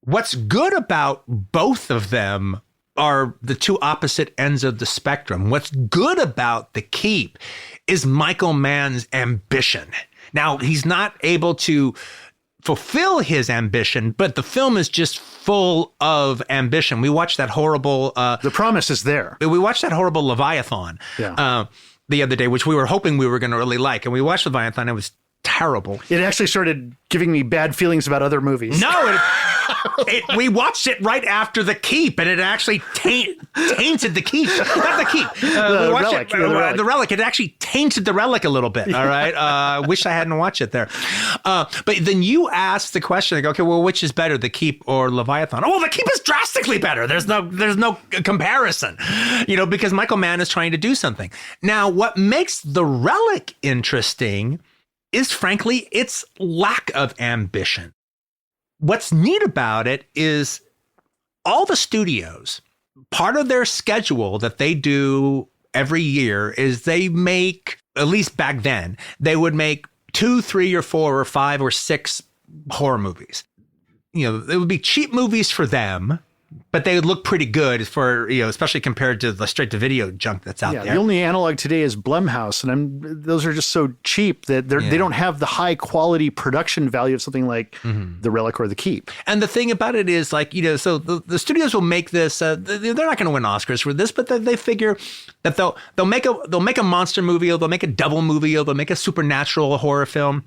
What's good about both of them are the two opposite ends of the spectrum. What's good about The Keep is Michael Mann's ambition. Now, he's not able to fulfill his ambition, but the film is just full of ambition. We watched that horrible... The promise is there. We watched that horrible Leviathan the other day, which we were hoping we were going to really like. And we watched Leviathan. It was terrible. It actually started giving me bad feelings about other movies. No, we watched it right after The Keep, and it actually tainted The Keep. Not The Keep. The Relic. The Relic. It actually tainted The Relic a little bit, all right? I wish I hadn't watched it there. But then you asked the question, like, okay, well, which is better, The Keep or Leviathan? Oh, well, The Keep is drastically better. There's no comparison, because Michael Mann is trying to do something. Now, what makes The Relic interesting is, frankly, its lack of ambition. What's neat about it is all the studios, part of their schedule that they do every year is they make, at least back then, they would make 2, 3, or 4, or 5, or 6 horror movies. It would be cheap movies for them, but they would look pretty good for, especially compared to the straight-to-video junk that's out there. The only analog today is Blumhouse, and those are just so cheap that they don't have the high-quality production value of something like The Relic or The Keep. And the thing about it is, like, so the studios will make this. They're not going to win Oscars for this, but they figure that they'll make a monster movie, or they'll make a devil movie, or they'll make a supernatural horror film.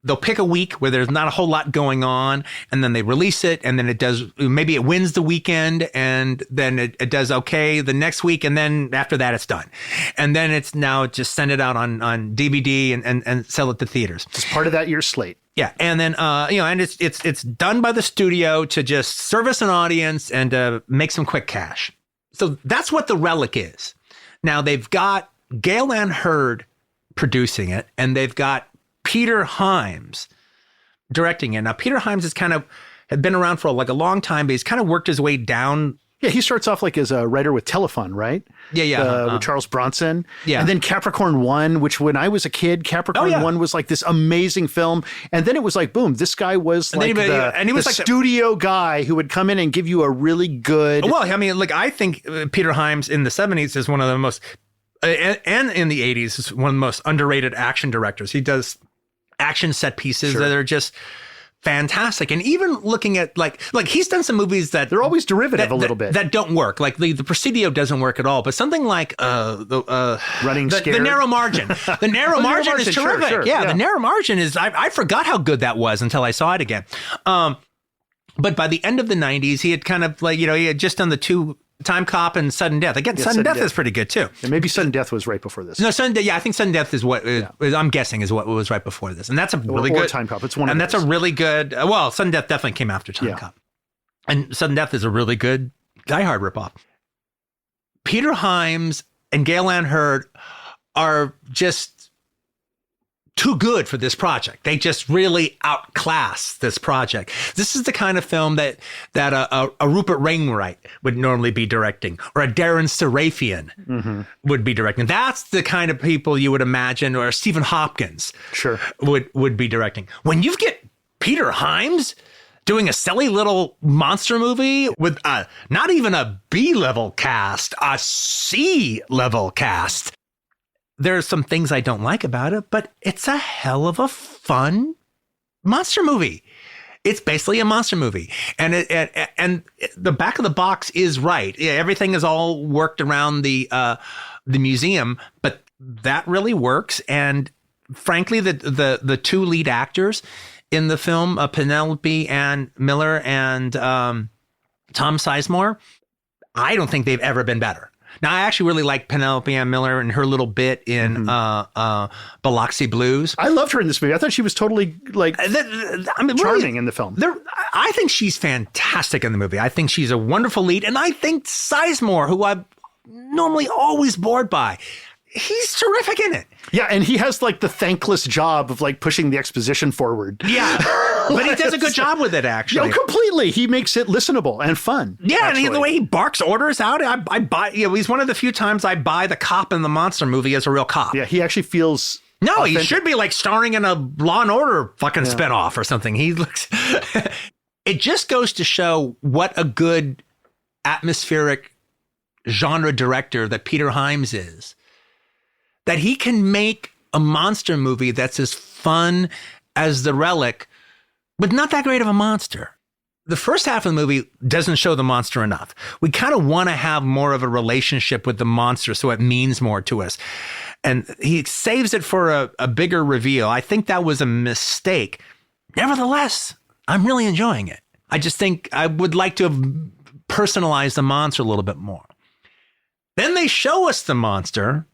They'll pick a week where there's not a whole lot going on, and then they release it, and then maybe it wins the weekend, and then it does okay the next week, and then after that it's done. And then it's now just send it out on DVD and sell it to theaters. It's part of that year's slate. Yeah, and then and it's done by the studio to just service an audience and make some quick cash. So that's what The Relic is. Now they've got Gale Ann Hurd producing it, and they've got Peter Hyams directing it. Now, Peter Hyams had been around for a long time, but he's kind of worked his way down. Yeah, he starts off like as a writer with Telefon, right? Yeah. With Charles Bronson. Yeah. And then Capricorn 1, which when I was a kid, Capricorn 1 was like this amazing film. And then it was like, boom, this guy was like the studio guy who would come in and give you a really good... Well, I mean, I think Peter Hyams in the 70s is one of the most... And in the 80s is one of the most underrated action directors. He does action set pieces that are just fantastic. And even looking at like he's done some movies that they're always derivative a little bit that don't work. Like the Presidio doesn't work at all, but something like the Narrow Margin. The Narrow Margin is terrific. Sure. Yeah, The Narrow Margin is I forgot how good that was until I saw it again. But by the end of the 90s, he had kind of he had just done the 2 Time Cop and Sudden Death. Again, Sudden Death is pretty good too. And maybe Sudden Death was right before this. No, Sudden Death. Yeah, I think Sudden Death is what I'm guessing is what was right before this, and that's a really good Time Cop. It's one, of and those. that's a really good. Well, Sudden Death definitely came after Time Cop, and Sudden Death is a really good Die Hard ripoff. Peter Hyams and Gale Ann Hurd are just too good for this project. They just really outclass this project. This is the kind of film that a Rupert Wainwright would normally be directing, or a Darren Sarafian would be directing. That's the kind of people you would imagine, or Stephen Hopkins would be directing. When you get Peter Hyams doing a silly little monster movie with not even a B-level cast, a C-level cast. There's some things I don't like about it, but it's a hell of a fun monster movie. It's basically a monster movie. And and the back of the box is right. Yeah, everything is all worked around the museum, but that really works. And frankly, the two lead actors in the film, Penelope Ann Miller and Tom Sizemore, I don't think they've ever been better. Now, I actually really like Penelope Ann Miller and her little bit in Biloxi Blues. I loved her in this movie. I thought she was totally charming really, in the film. I think she's fantastic in the movie. I think she's a wonderful lead. And I think Sizemore, who I'm normally always bored by, he's terrific in it. Yeah, and he has like the thankless job of like pushing the exposition forward. Yeah, but he does a good job with it, actually. No, completely. He makes it listenable and fun. Yeah, and the way he barks orders out, I buy. He's one of the few times I buy the cop in the monster movie as a real cop. Yeah, he actually feels. No, authentic. He should be like starring in a Law and Order fucking spinoff or something. He looks. It just goes to show what a good atmospheric genre director that Peter Hyams is. That he can make a monster movie that's as fun as The Relic, but not that great of a monster. The first half of the movie doesn't show the monster enough. We kind of want to have more of a relationship with the monster so it means more to us. And he saves it for a bigger reveal. I think that was a mistake. Nevertheless, I'm really enjoying it. I just think I would like to have personalized the monster a little bit more. Then they show us the monster.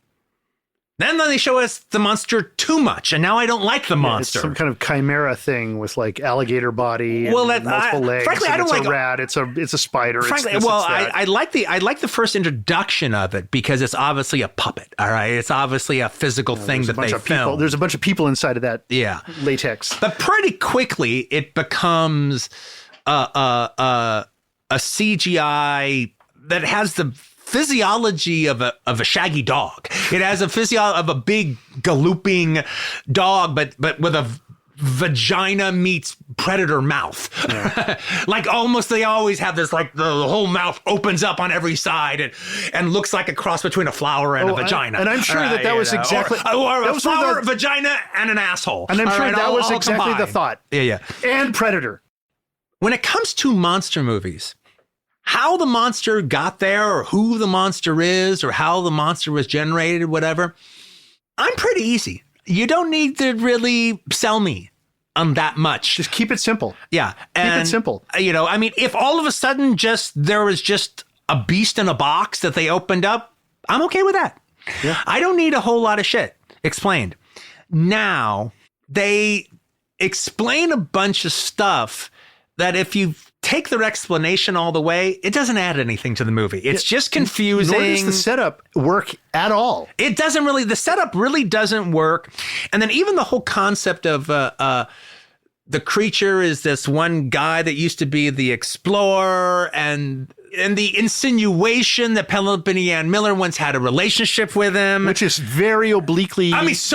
Then they show us the monster too much, and now I don't like the monster. It's some kind of chimera thing with like alligator body and multiple legs. Frankly, I don't like a rat. It's a spider. Frankly, I like the first introduction of it because it's obviously a puppet. All right, it's obviously a physical thing that they film. There's a bunch of people inside of that. Latex. But pretty quickly, it becomes a CGI that has the physiology of a shaggy dog. It has a physiology of a big galloping dog, but with a vagina meets predator mouth. Yeah. Like almost they always have this, like the whole mouth opens up on every side and looks like a cross between a flower and a vagina. And I'm sure that was exactly or a flower, vagina, and an asshole. And I'm sure that was exactly the thought. Yeah. And predator. When it comes to monster movies, how the monster got there or who the monster is or how the monster was generated, whatever, I'm pretty easy. You don't need to really sell me on that much. Just keep it simple. Yeah. Keep it simple. I mean, if all of a sudden there was just a beast in a box that they opened up, I'm okay with that. Yeah. I don't need a whole lot of shit explained. Now, they explain a bunch of stuff that if you take their explanation all the way, it doesn't add anything to the movie. It's just confusing. Nor does the setup work at all. It doesn't really. The setup really doesn't work. And then even the whole concept of the creature is this one guy that used to be the explorer, and the insinuation that Penelope Ann Miller once had a relationship with him, which is very obliquely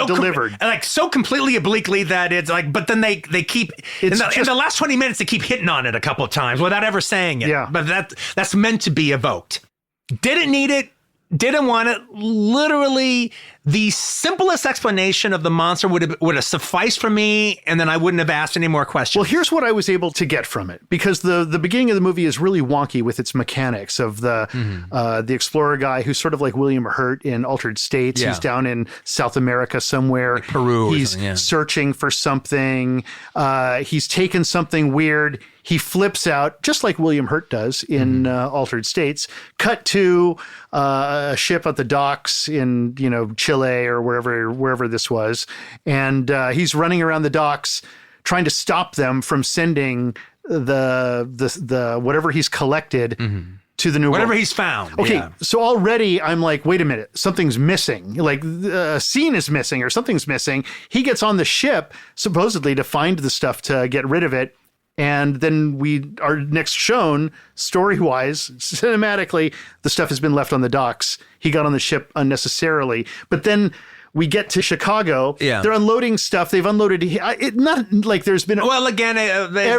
delivered, so completely obliquely that it's like. But then they keep in the last 20 minutes they keep hitting on it a couple of times without ever saying it. Yeah, but that's meant to be evoked. Didn't need it. Didn't want it. Literally, the simplest explanation of the monster would have sufficed for me, and then I wouldn't have asked any more questions. Well, here's what I was able to get from it, because the beginning of the movie is really wonky with its mechanics of the explorer guy who's sort of like William Hurt in Altered States. Yeah. He's down in South America somewhere. Like Peru. He's searching for something. He's taken something weird. He flips out, just like William Hurt does in Altered States. Cut to a ship at the docks in, Chile or wherever this was. And he's running around the docks trying to stop them from sending the whatever he's collected to the New World. Whatever he's found. Okay, so already I'm like, wait a minute, something's missing. Like a scene is missing or something's missing. He gets on the ship, supposedly to find the stuff to get rid of it. And then we are next shown, story-wise, cinematically, the stuff has been left on the docks. He got on the ship unnecessarily. But then We get to Chicago. Yeah. They're unloading stuff. They've unloaded not like there's been. Well, again,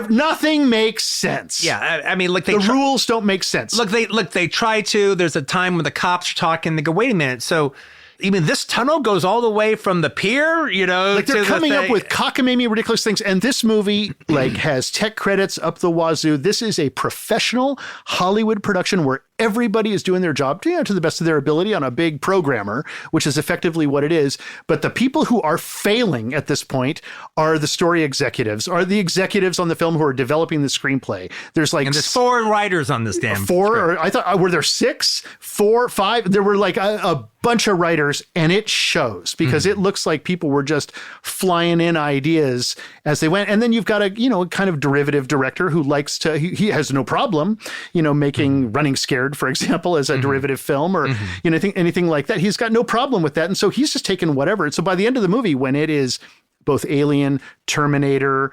nothing makes sense. Yeah, I mean, like the rules don't make sense. They try to. There's a time when the cops are talking. They go, wait a minute. So, even this tunnel goes all the way from the pier, like they're coming up with cockamamie ridiculous things. And this movie has tech credits up the wazoo. This is a professional Hollywood production where everybody is doing their job to the best of their ability on a big programmer, which is effectively what it is. But the people who are failing at this point are the story executives, are the executives on the film who are developing the screenplay. There's 4 writers on this damn four, or I thought, were there 6, 4, 5? There were like a bunch of writers, and it shows because it looks like people were just flying in ideas as they went. And then you've got a kind of derivative director who likes to, he has no problem, making Running Scared, for example, as a derivative film or anything like that. He's got no problem with that. And so he's just taken whatever. And so by the end of the movie, when it is both Alien, Terminator,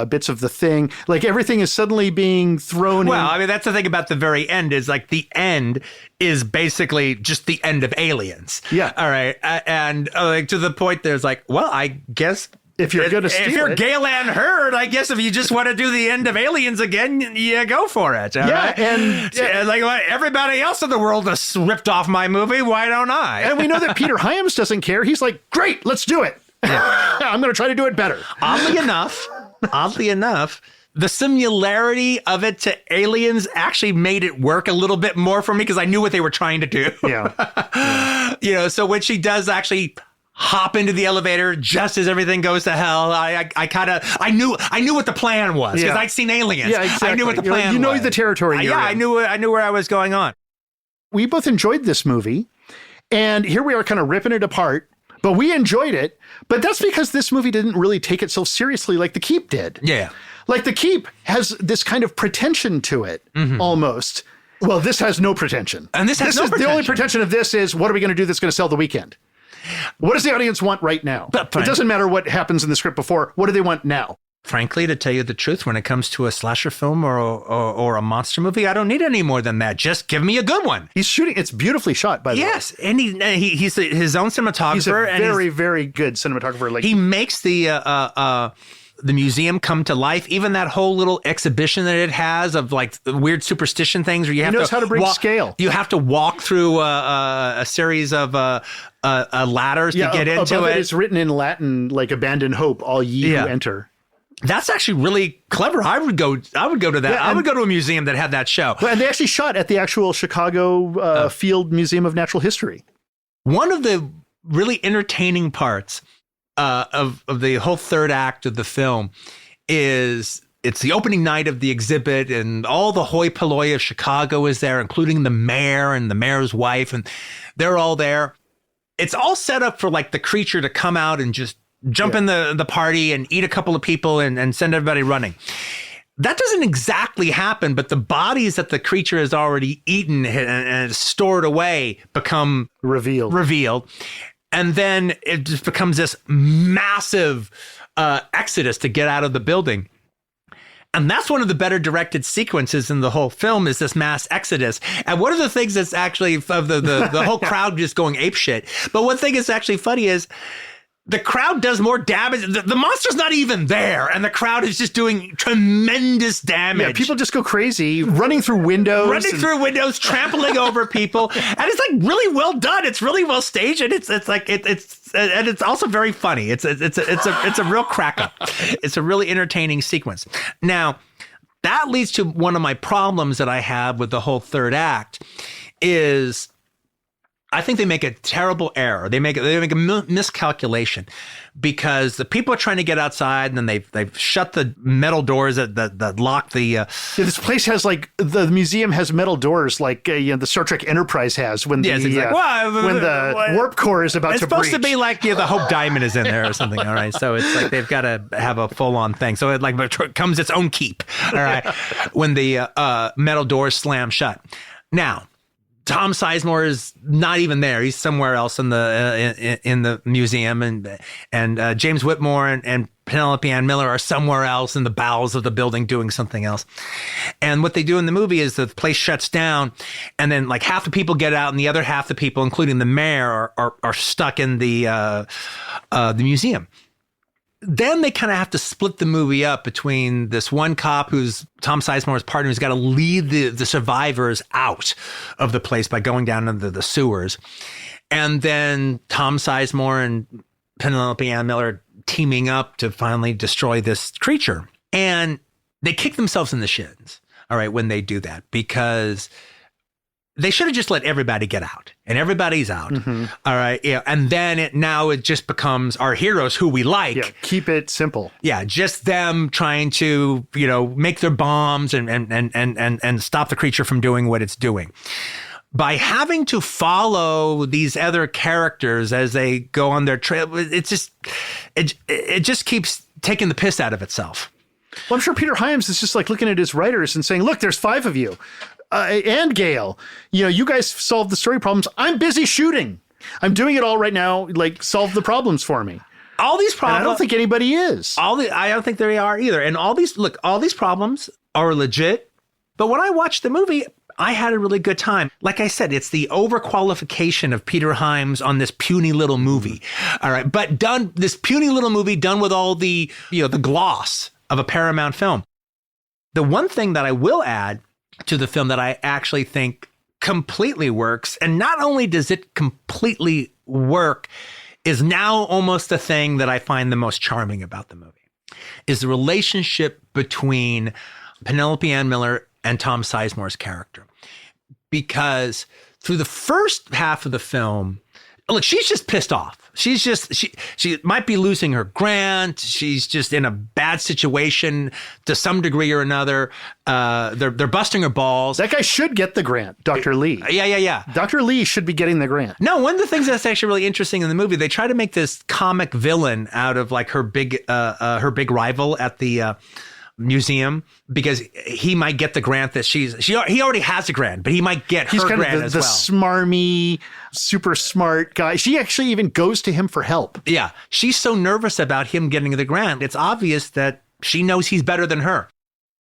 bits of The Thing, like everything is suddenly being thrown in. Well, I mean, that's the thing about the very end is like the end is basically just the end of Aliens. Yeah. All right. And to the point there's like, well, I guess if you're going to steal if you're Galen Hurd, I guess if you just want to do the end of Aliens again, you go for it. All right? And like everybody else in the world has ripped off my movie. Why don't I? And we know that Peter Hyams doesn't care. He's like, great, let's do it. Yeah. I'm going to try to do it better. Oddly enough, the similarity of it to Aliens actually made it work a little bit more for me because I knew what they were trying to do. Yeah. So when she does actually hop into the elevator just as everything goes to hell, I knew what the plan was because I'd seen Aliens. Yeah, exactly. I knew what the plan was. You know the territory you're in. I knew where I was going on. We both enjoyed this movie, and here we are kind of ripping it apart. But we enjoyed it. But that's because this movie didn't really take itself seriously like The Keep did. Yeah. Like The Keep has this kind of pretension to it, almost. Well, this has no pretension. And this has no pretension. The only pretension of this is, what are we going to do that's going to sell the weekend? What does the audience want right now? It doesn't matter what happens in the script before. What do they want now? Frankly, to tell you the truth, when it comes to a slasher film or a monster movie, I don't need any more than that. Just give me a good one. He's shooting. It's beautifully shot, by the way. Yes, and he's his own cinematographer. He's a very, very good cinematographer. Like he makes the museum come to life. Even that whole little exhibition that it has of like weird superstition things where you have knows how to bring scale. You have to walk through a series of ladders to get into it. It's written in Latin, like "Abandon hope, all ye who enter." That's actually really clever. I would go to that. I would go to a museum that had that show. And they actually shot at the actual Chicago Field Museum of Natural History. One of the really entertaining parts of the whole third act of the film is it's the opening night of the exhibit and all the hoi polloi of Chicago is there, including the mayor and the mayor's wife, and they're all there. It's all set up for like the creature to come out and just jump in the party and eat a couple of people and send everybody running. That doesn't exactly happen, but the bodies that the creature has already eaten and stored away become revealed. And then it just becomes this massive exodus to get out of the building. And that's one of the better directed sequences in the whole film is this mass exodus. And one of the things that's actually of the whole crowd just going apeshit. But one thing that's actually funny is the crowd does more damage. The monster's not even there, and the crowd is just doing tremendous damage. Yeah, people just go crazy, running through windows, trampling over people, and it's like really well done. It's really well staged, and it's also very funny. It's a real crack up. It's a really entertaining sequence. Now, that leads to one of my problems that I have with the whole third act is I think they make a terrible error. They make a miscalculation because the people are trying to get outside and then they've shut the metal doors that lock the. This place has like the museum has metal doors like the Star Trek Enterprise has when the warp core is about to breach. It's supposed to be like the Hope Diamond is in there or something. All right, so it's like they've got to have a full on thing. So it comes its own keep. All right, when the metal doors slam shut. Now, Tom Sizemore is not even there. He's somewhere else in the museum, and James Whitmore and Penelope Ann Miller are somewhere else in the bowels of the building doing something else. And what they do in the movie is the place shuts down, and then like half the people get out, and the other half the people, including the mayor, are stuck in the museum. Then they kind of have to split the movie up between this one cop who's Tom Sizemore's partner, who's got to lead the survivors out of the place by going down into the sewers. And then Tom Sizemore and Penelope Ann Miller teaming up to finally destroy this creature. And they kick themselves in the shins, all right, when they do that, because they should have just let everybody get out, and everybody's out. Mm-hmm. All right. Yeah. And then now it just becomes our heroes who we like. Yeah. Keep it simple. Yeah. Just them trying to, make their bombs and stop the creature from doing what it's doing. By having to follow these other characters as they go on their trail, it just keeps taking the piss out of itself. Well, I'm sure Peter Hyams is just like looking at his writers and saying, look, there's 5 of you and Gail, you guys solve the story problems. I'm busy shooting. I'm doing it all right now. Like, solve the problems for me. All these problems. And I don't think anybody is. I don't think they are either. And all these problems are legit. But when I watched the movie, I had a really good time. Like I said, it's the overqualification of Peter Hyams on this puny little movie. All right. But this puny little movie done with all the, the gloss of a Paramount film. The one thing that I will add to the film that I actually think completely works, and not only does it completely work, is now almost the thing that I find the most charming about the movie, is the relationship between Penelope Ann Miller and Tom Sizemore's character. Because through the first half of the film, look, she's just pissed off. She's just, she might be losing her grant. She's just in a bad situation to some degree or another. They're busting her balls. That guy should get the grant, Dr. Lee. Yeah. Dr. Lee should be getting the grant. No, one of the things that's actually really interesting in the movie, they try to make this comic villain out of like her big rival at the museum, because he might get the grant that he already has a grant, but he might get her grant as well. He's kind of the smarmy, super smart guy. She actually even goes to him for help. Yeah. She's so nervous about him getting the grant. It's obvious that she knows he's better than her.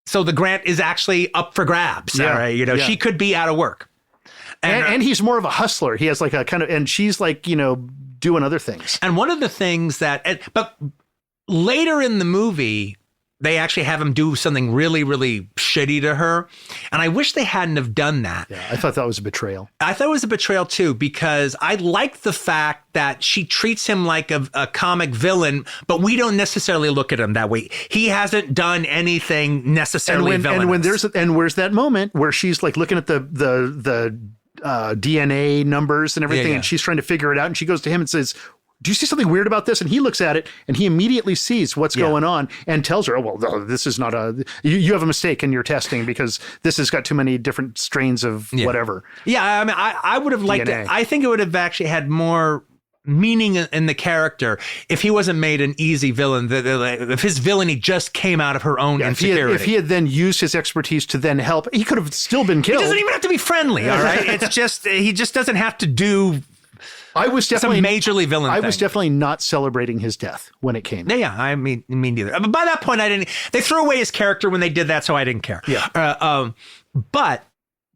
So the grant is actually up for grabs. Yeah. All right. She could be out of work. And he's more of a hustler. He has like a kind of, and she's like, doing other things. And one of the things but later in the movie, they actually have him do something really, really shitty to her. And I wish they hadn't have done that. Yeah, I thought that was a betrayal. I thought it was a betrayal too, because I like the fact that she treats him like a comic villain, but we don't necessarily look at him that way. He hasn't done anything necessarily villainous. And where's that moment where she's like looking at the DNA numbers and everything, and she's trying to figure it out, and she goes to him and says, do you see something weird about this? And he looks at it and he immediately sees what's going on and tells her, oh, well, this is not you have a mistake in your testing because this has got too many different strains of whatever. Yeah. I mean, I would have liked it. I think it would have actually had more meaning in the character if he wasn't made an easy villain, if his villainy just came out of her own insecurity. If he had then used his expertise to then help, he could have still been killed. He doesn't even have to be friendly. All right. It's just, he just doesn't have to do some majorly villain thing. I was definitely not celebrating his death when it came. Yeah, I mean neither. But by that point, they threw away his character when they did that, so I didn't care. Yeah. But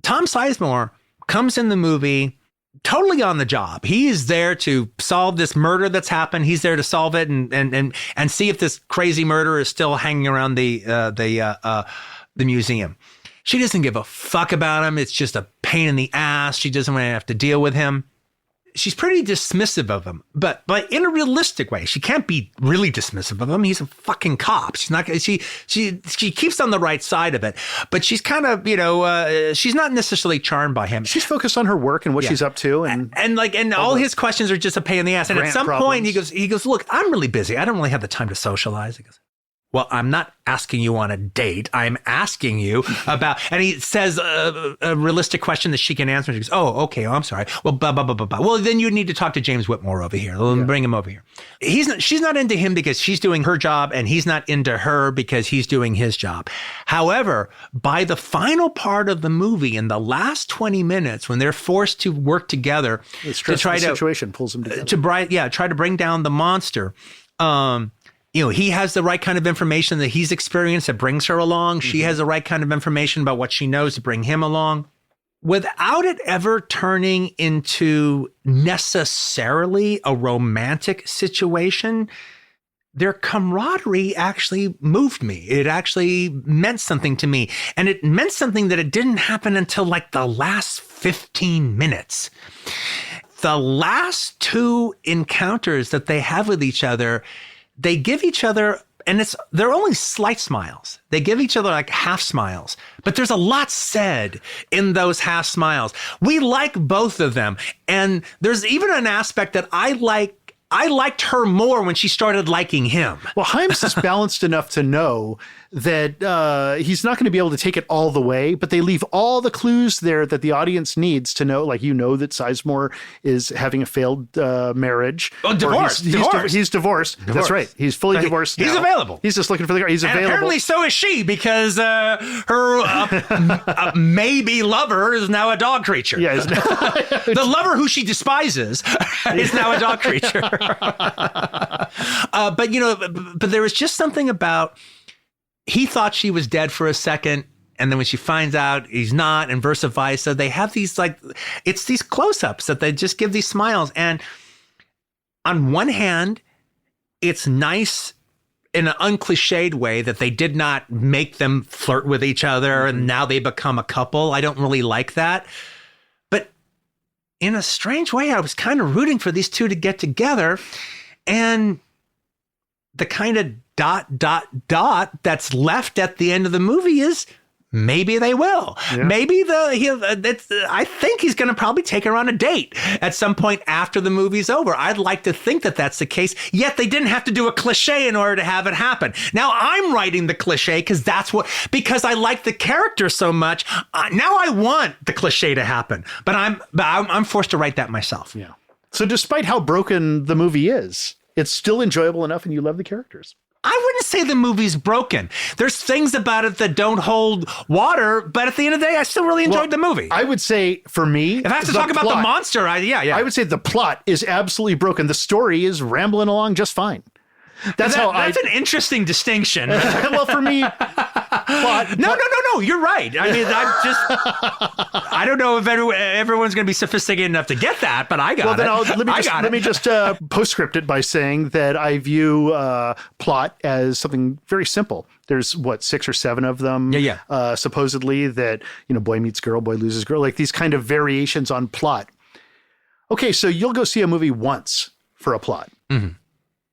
Tom Sizemore comes in the movie totally on the job. He is there to solve this murder that's happened. He's there to solve it and see if this crazy murderer is still hanging around the museum. She doesn't give a fuck about him. It's just a pain in the ass. She doesn't want to have to deal with him. She's pretty dismissive of him, but in a realistic way. She can't be really dismissive of him. He's a fucking cop. She's not. She keeps on the right side of it, but she's kind of she's not necessarily charmed by him. She's focused on her work and what she's up to, and all his questions are just a pain in the ass. And at some point he goes, look, I'm really busy. I don't really have the time to socialize. He goes, well, I'm not asking you on a date. I'm asking you about, and he says a realistic question that she can answer. She goes, oh, okay. Oh, I'm sorry. Well, blah, blah, blah, blah, blah. Well, then you need to talk to James Whitmore over here. Bring him over here. She's not into him because she's doing her job, and he's not into her because he's doing his job. However, by the final part of the movie, in the last 20 minutes, when they're forced to work together to try situation pulls them together. Try to bring down the monster. he has the right kind of information that he's experienced that brings her along. She has the right kind of information about what she knows to bring him along, without it ever turning into necessarily a romantic situation. Their camaraderie actually moved me. It actually meant something to me. And it meant something that it didn't happen until like the last 15 minutes. The last two encounters that they have with each other, they give each other, and they're only slight smiles. They give each other like half smiles, but there's a lot said in those half smiles. We like both of them. And there's even an aspect that I liked her more when she started liking him. Well, Hyams is balanced enough to know that he's not going to be able to take it all the way, but they leave all the clues there that the audience needs to know. Like, that Sizemore is having a failed marriage. Oh, divorced. He's divorced. That's right. He's fully divorced now. He's available. He's just looking for the girl. He's available. Apparently so is she, because her maybe lover is now a dog creature. Yeah, the lover who she despises is now a dog creature. But there was just something about, he thought she was dead for a second, and then when she finds out he's not, and versa versa, they have these it's these close-ups that they just give these smiles. And on one hand, it's nice in an uncliched way that they did not make them flirt with each other and now they become a couple. I don't really like that. But in a strange way, I was kind of rooting for these two to get together, and the kind of ... that's left at the end of the movie is maybe they will. Yeah. Maybe I think he's going to probably take her on a date at some point after the movie's over. I'd like to think that that's the case. Yet they didn't have to do a cliche in order to have it happen. Now I'm writing the cliche because I like the character so much. Now I want the cliche to happen, but I'm forced to write that myself. Yeah. So despite how broken the movie is, it's still enjoyable enough, and you love the characters. I wouldn't say the movie's broken. There's things about it that don't hold water, but at the end of the day, I still really enjoyed the movie. I would say, for me, if I have to talk about the monster, I would say the plot is absolutely broken. The story is rambling along just fine. That's an interesting distinction. Well, for me, plot. No. You're right. I mean, I don't know if everyone's going to be sophisticated enough to get that, but I got it. Let me just postscript it by saying that I view plot as something very simple. There's 6 or 7 of them. Yeah. Supposedly that, boy meets girl, boy loses girl, like these kind of variations on plot. Okay, so you'll go see a movie once for a plot. Mm-hmm.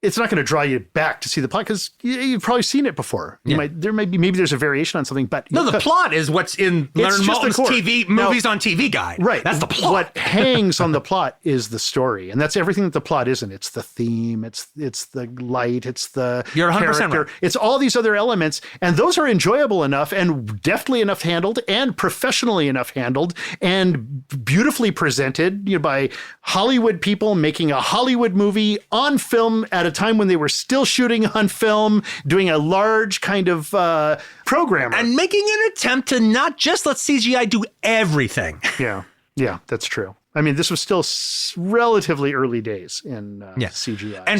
It's not going to draw you back to see the plot because you've probably seen it before. Maybe there's a variation on something, but the plot is what's in Leonard Maltin's movies on TV guide. Right, that's the plot. What hangs on the plot is the story, and that's everything that the plot isn't. It's the theme, it's the light, it's the You're 100% character, right. It's all these other elements, and those are enjoyable enough and deftly enough handled and professionally enough handled and beautifully presented by Hollywood people making a Hollywood movie on film at a time when they were still shooting on film, doing a large kind of program. And making an attempt to not just let CGI do everything. Yeah, that's true. I mean, this was still relatively early days in CGI. In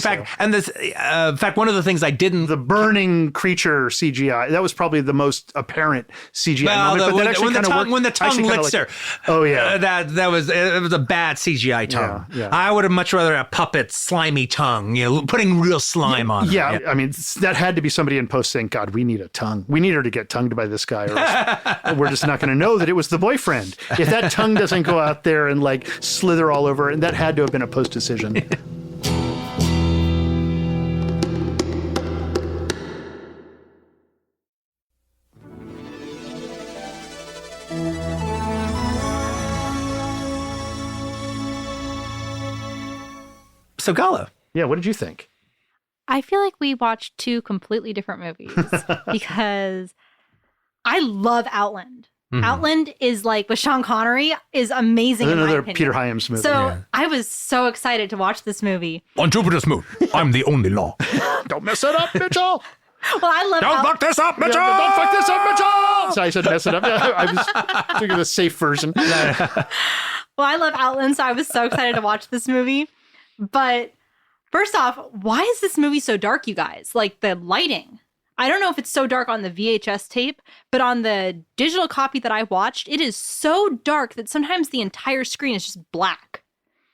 fact, one of the things I didn't... The burning creature CGI, that was probably the most apparent CGI moment. But that actually kind of worked. When the tongue licks her. Oh, yeah. It was a bad CGI tongue. Yeah. I would have much rather a puppet, slimy tongue, putting real slime on it. Yeah, I mean, that had to be somebody in post saying, God, we need a tongue. We need her to get tongued by this guy, or else we're just not going to know that it was the boyfriend. If that tongue doesn't go out there and slither all over, and that had to have been a post decision. So Gala. Yeah, what did you think? I feel like we watched 2 completely different movies because I love Outland. Mm-hmm. Outland is with Sean Connery is amazing. Another Peter Hyams movie. So I was so excited to watch this movie. On Jupiter's moon, I'm the only law. Don't mess it up, Mitchell. Well, I love. Don't fuck this up, Mitchell. Don't fuck this up, Mitchell. Sorry, I said mess it up. I was thinking the safe version. Well, I love Outland, so I was so excited to watch this movie. But First off, why is this movie so dark, you guys? Like the lighting. I don't know if it's so dark on the VHS tape, but on the digital copy that I watched, it is so dark that sometimes the entire screen is just black.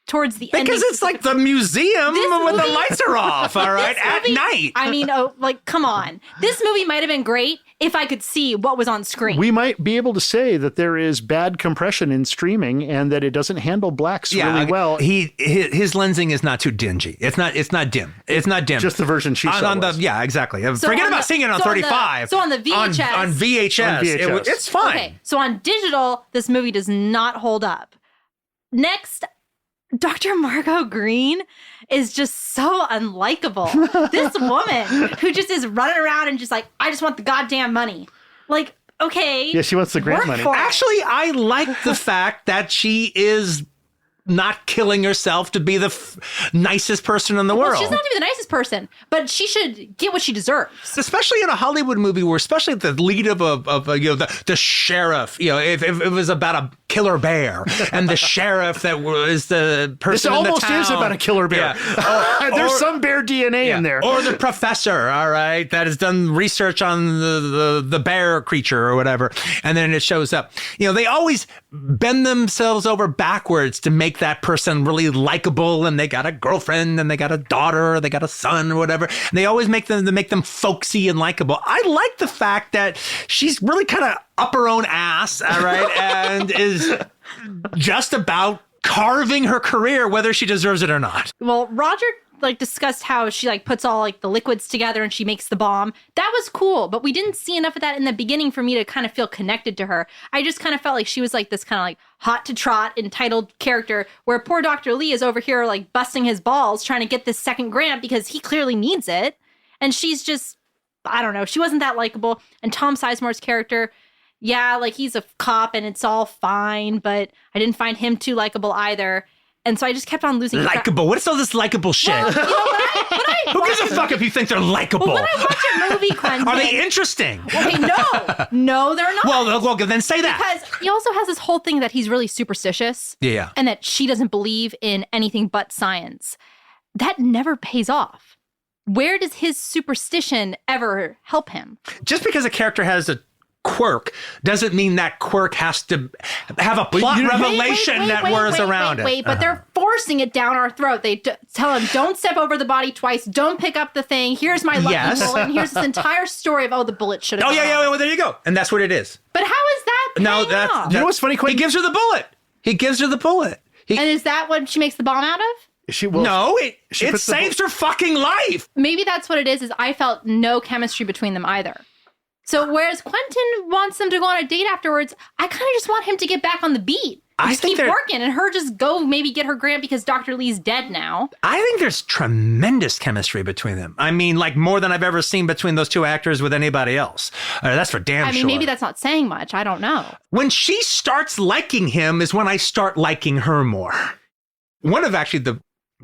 Towards the end. Because it's like the museum when the lights are off, all right, at night. I mean, come on. This movie might have been great if I could see what was on screen. We might be able to say that there is bad compression in streaming and that it doesn't handle blacks really well. His lensing is not too dingy. It's not dim. It's not dim. Just the version she saw was. Yeah, exactly. Forget about seeing it on 35. So on the VHS. On VHS. It's fine. Okay, so on digital, this movie does not hold up. Next, Dr. Margot Green is just so unlikable. This woman who just is running around and just like, I just want the goddamn money. Like, okay. Yeah, she wants the grant money. Actually, I like the fact that she is not killing herself to be the nicest person in the world. She's not to be the nicest person, but she should get what she deserves. Especially in a Hollywood movie where, especially the lead of the sheriff, if it was about a killer bear and the sheriff that was the person in the town. This almost is about a killer bear. Yeah. There's some bear DNA in there. Or the professor, all right, that has done research on the bear creature or whatever. And then it shows up. They always bend themselves over backwards to make that person really likable, and they got a girlfriend and they got a daughter, or they got a son or whatever. And they always make them folksy and likable. I like the fact that she's really kind of up her own ass, all right, and is just about carving her career, whether she deserves it or not. Well, Roger discussed how she puts all the liquids together and she makes the bomb. That was cool, but we didn't see enough of that in the beginning for me to kind of feel connected to her. I just kind of felt like she was this kind of hot to trot entitled character, where poor Dr. Lee is over here busting his balls trying to get this second grant because he clearly needs it. And she's just, I don't know, she wasn't that likable. And Tom Sizemore's character, yeah, he's a cop and it's all fine, but I didn't find him too likable either. And so I just kept on losing. Likable? What is all this likable shit? Well, who gives a fuck if you think they're likable? Well, when I watch a movie, Quentin. Are they interesting? Okay, no, they're not. Well, then say that. Because he also has this whole thing that he's really superstitious. Yeah. And that she doesn't believe in anything but science. That never pays off. Where does his superstition ever help him? Just because a character has a quirk doesn't mean that quirk has to have a plot revelation that whirs around it. But they're forcing it down our throat. They tell him, don't step over the body twice. Don't pick up the thing. Here's my lucky bullet. And here's this entire story of, the bullet should have gone off. Well, there you go. And that's what it is. But how is that paying off? You know what's funny, Quentin? He gives her the bullet. And is that what she makes the bomb out of? No, it saves her fucking life. Maybe that's what it is I felt no chemistry between them either. So whereas Quentin wants them to go on a date afterwards, I kind of just want him to get back on the beat. Just keep working and her just go maybe get her grant because Dr. Lee's dead now. I think there's tremendous chemistry between them. I mean, more than I've ever seen between those two actors with anybody else. That's for damn sure. I mean, maybe that's not saying much. I don't know. When she starts liking him is when I start liking her more. One of actually the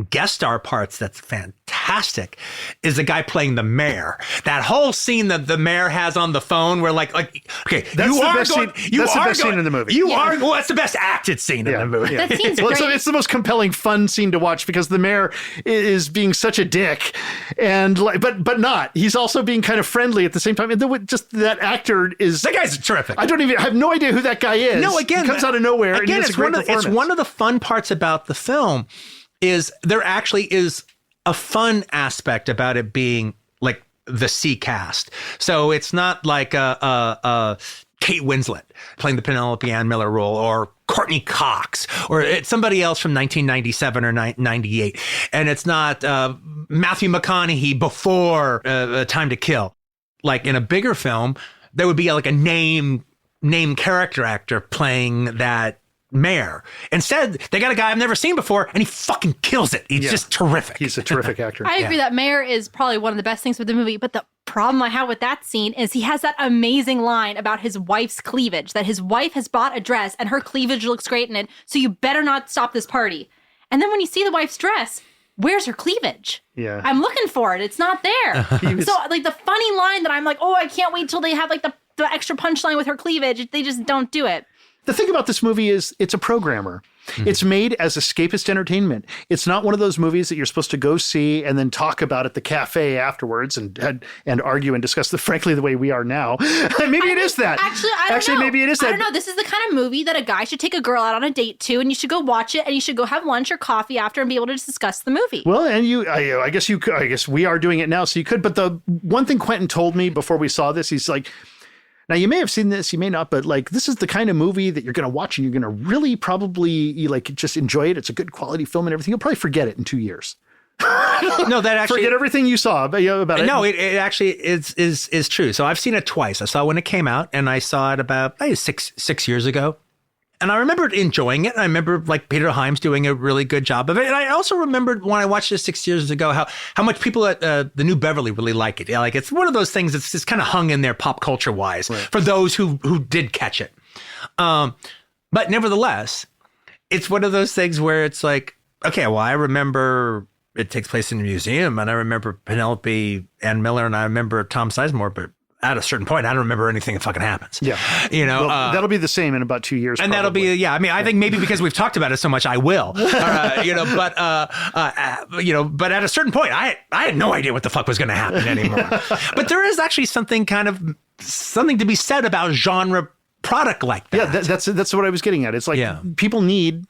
guest star parts that's fantastic is the guy playing the mayor. That whole scene that the mayor has on the phone where okay, that's the best scene in the movie. That's the best acted scene in the movie. That scene's great. So it's the most compelling, fun scene to watch because the mayor is being such a dick, and but not. He's also being kind of friendly at the same time. And just that actor is. That guy's terrific. I have no idea who that guy is. No, again, he comes out of nowhere. Again, and it's one of the fun parts about the film. Is there actually is a fun aspect about it being the C cast. So it's not like a Kate Winslet playing the Penelope Ann Miller role, or Courtney Cox, or it's somebody else from 1997 or 98. And it's not Matthew McConaughey before Time to Kill. Like in a bigger film, there would be a name character actor playing that mayor. Instead, they got a guy I've never seen before, and he fucking kills it. He's just terrific. He's a terrific actor. I agree that mayor is probably one of the best things with the movie, but the problem I have with that scene is he has that amazing line about his wife's cleavage, that his wife has bought a dress and her cleavage looks great in it, so you better not stop this party. And then when you see the wife's dress, where's her cleavage? Yeah. I'm looking for it. It's not there. So the funny line that I'm I can't wait till they have the extra punchline with her cleavage. They just don't do it. The thing about this movie is it's a programmer. Mm-hmm. It's made as escapist entertainment. It's not one of those movies that you're supposed to go see and then talk about at the cafe afterwards and argue and discuss frankly the way we are now. Maybe it is that. Actually, maybe it is that. I don't know. This is the kind of movie that a guy should take a girl out on a date to, and you should go watch it, and you should go have lunch or coffee after and be able to discuss the movie. Well, and I guess you could. I guess we are doing it now, so you could. But the one thing Quentin told me before we saw this, he's like, now, you may have seen this, you may not, but like this is the kind of movie that you're going to watch and you're going to really probably like just enjoy it. It's a good quality film and everything. You'll probably forget it in 2 years. No, that actually forget everything you saw about it. No, it actually is true. So I've seen it twice. I saw it when it came out, and I saw it about six years ago. And I remembered enjoying it. I remember like Peter Hyams doing a really good job of it. And I also remembered when I watched it 6 years ago, how much people at the New Beverly really like it. Yeah, like it's one of those things that's just kind of hung in there pop culture wise for those who did catch it. But nevertheless, it's one of those things where it's like, okay, well, I remember it takes place in a museum, and I remember Penelope Ann Miller, and I remember Tom Sizemore, but at a certain point, I don't remember anything that fucking happens. Yeah. Well, that'll be the same in about 2 years. And probably. that'll be, I mean, I think maybe because we've talked about it so much, I will. But at a certain point, I had no idea what the fuck was going to happen anymore. But there is actually something to be said about genre product like that. Yeah, that's what I was getting at. It's like people need,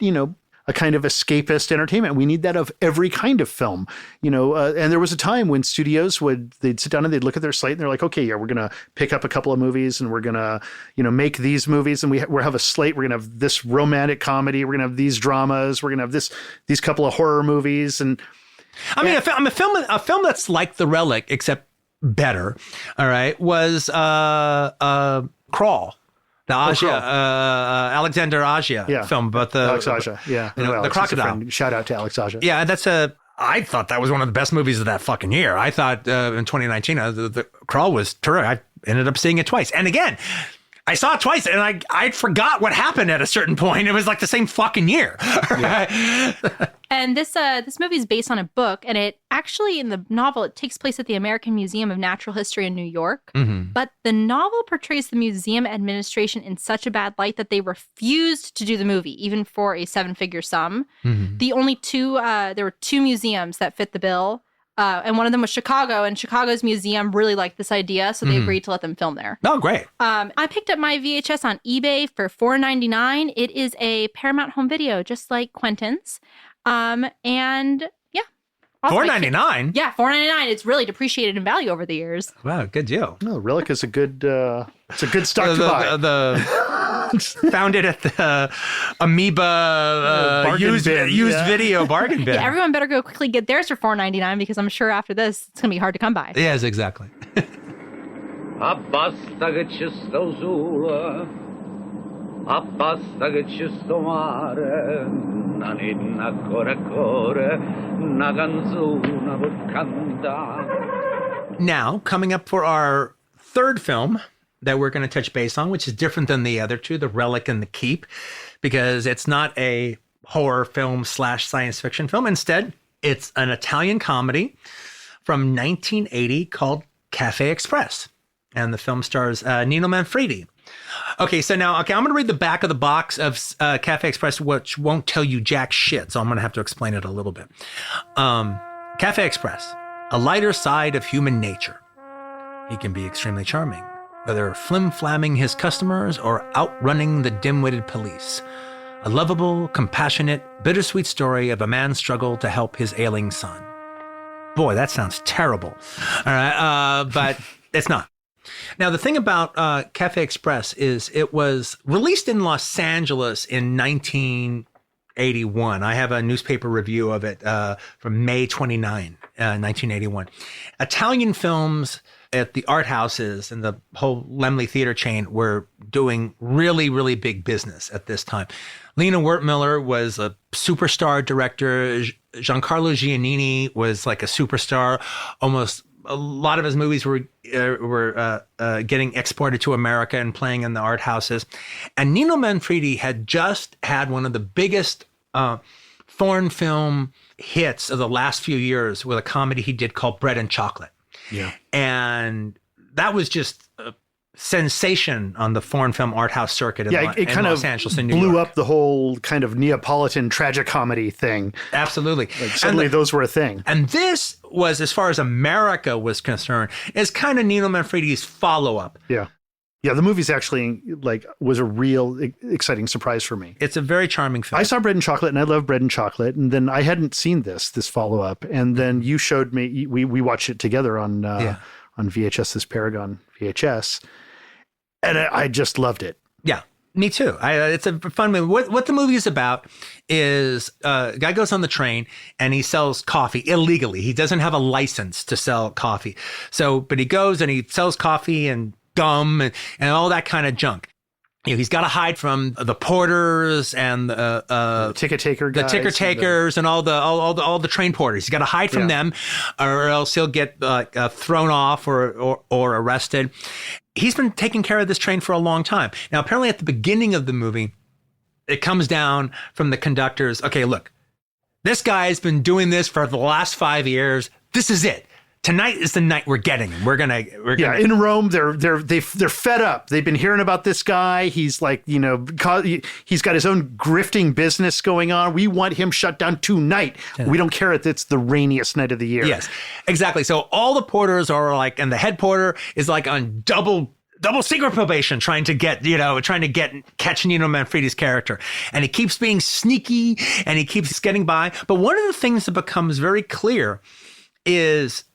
a kind of escapist entertainment. We need that of every kind of film, and there was a time when studios they'd sit down and they'd look at their slate and they're like, okay, we're going to pick up a couple of movies and we're going to, make these movies, and we have a slate. We're going to have this romantic comedy. We're going to have these dramas. We're going to have these couple of horror movies. And I mean, a film that's like The Relic, except better. All right. Was Crawl. The Alexander Aja film, but Alex Aja, the crocodile. Shout out to Alex Aja. Yeah, I thought that was one of the best movies of that fucking year. I thought in 2019, the Crawl was terrific. I ended up seeing it twice, and again, I saw it twice, and I forgot what happened at a certain point. It was like the same fucking year. Yeah. And this movie is based on a book, and it actually, in the novel, it takes place at the American Museum of Natural History in New York. Mm-hmm. But the novel portrays the museum administration in such a bad light that they refused to do the movie, even for a 7-figure sum. Mm-hmm. There were 2 museums that fit the bill. And one of them was Chicago, and Chicago's museum really liked this idea, so they agreed to let them film there. Oh, great. I picked up my VHS on eBay for $4.99. It is a Paramount home video, just like Quentin's. And yeah. $4.99? Yeah, $4.99. It's really depreciated in value over the years. Wow, good deal. No, Relic is a good stock to buy. Found it at the Amoeba used video bargain bin. Yeah, everyone better go quickly get theirs for $4.99 because I'm sure after this it's gonna be hard to come by. Yes, exactly. Now, coming up for our third film that we're going to touch base on, which is different than the other two, The Relic and The Keep, because it's not a horror film / science fiction film. Instead, it's an Italian comedy from 1980 called Cafe Express. And the film stars Nino Manfredi. Okay, so now, I'm going to read the back of the box of Cafe Express, which won't tell you jack shit, so I'm going to have to explain it a little bit. Cafe Express, a lighter side of human nature. He can be extremely charming, whether flim-flamming his customers or outrunning the dim-witted police. A lovable, compassionate, bittersweet story of a man's struggle to help his ailing son. Boy, that sounds terrible. All right, but it's not. Now, the thing about Cafe Express is it was released in Los Angeles in 1981. I have a newspaper review of it from May 29, 1981. Italian films at the art houses and the whole Laemmle theater chain were doing really, really big business at this time. Lena Wertmüller was a superstar director. Giancarlo Giannini was like a superstar. Almost a lot of his movies were getting exported to America and playing in the art houses. And Nino Manfredi had just had one of the biggest foreign film hits of the last few years with a comedy he did called Bread and Chocolate. Yeah. And that was just sensation on the foreign film art house circuit in, it kind Los of Angeles and New blew York. up the whole kind of Neapolitan tragicomedy thing. Absolutely. Like suddenly those were a thing. And this was, as far as America was concerned, is kind of Nino Manfredi's follow-up. Yeah. Yeah, the movie's actually was a real exciting surprise for me. It's a very charming film. I saw Bread and Chocolate, and I love Bread and Chocolate, and then I hadn't seen this follow-up, and then you showed me. We watched it together on VHS, this Paragon VHS, and I just loved it. Yeah, me too. It's a fun movie. What the movie is about is a guy goes on the train and he sells coffee illegally. He doesn't have a license to sell coffee, but he goes and he sells coffee and gum and all that kind of junk. He's got to hide from the porters and the ticket taker guys, the ticket takers and all the train porters. He's got to hide from them, or else he'll get thrown off or arrested. He's been taking care of this train for a long time. Now, apparently, at the beginning of the movie, it comes down from the conductors. Okay, look, this guy's been doing this for the last 5 years. This is it. Tonight is the night we're getting him. We're gonna. In Rome, they're fed up. They've been hearing about this guy. He's like, he's got his own grifting business going on. We want him shut down tonight. We don't care if it's the rainiest night of the year. Yes, exactly. So all the porters are like, and the head porter is like on double secret probation, trying to catch Nino Manfredi's character. And he keeps being sneaky and he keeps getting by. But one of the things that becomes very clear is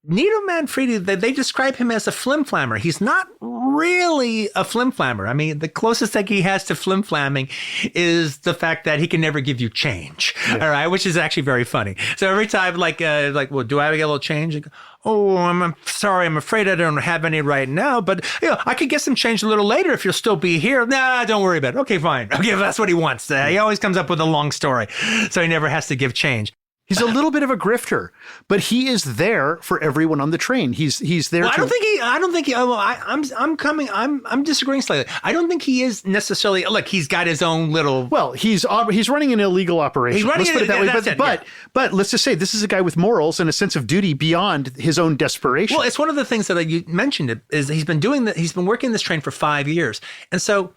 Nino Manfredi, they describe him as a flim-flammer. He's not really a flim-flammer. I mean, the closest thing he has to flim-flamming is the fact that he can never give you change. Yeah. All right, which is actually very funny. So every time, well, do I get a little change? Oh, I'm sorry, I'm afraid I don't have any right now, but I could get some change a little later if you'll still be here. Nah, don't worry about it. Okay, fine. Okay, that's what he wants. He always comes up with a long story, so he never has to give change. He's a little bit of a grifter, but he is there for everyone on the train. He's there. Well, I'm disagreeing slightly. I don't think he is necessarily. Look, he's got his own little. Well, he's running an illegal operation. Let's put it that way. But let's just say this is a guy with morals and a sense of duty beyond his own desperation. Well, it's one of the things that you mentioned. Is he's been doing that. He's been working this train for 5 years, and so.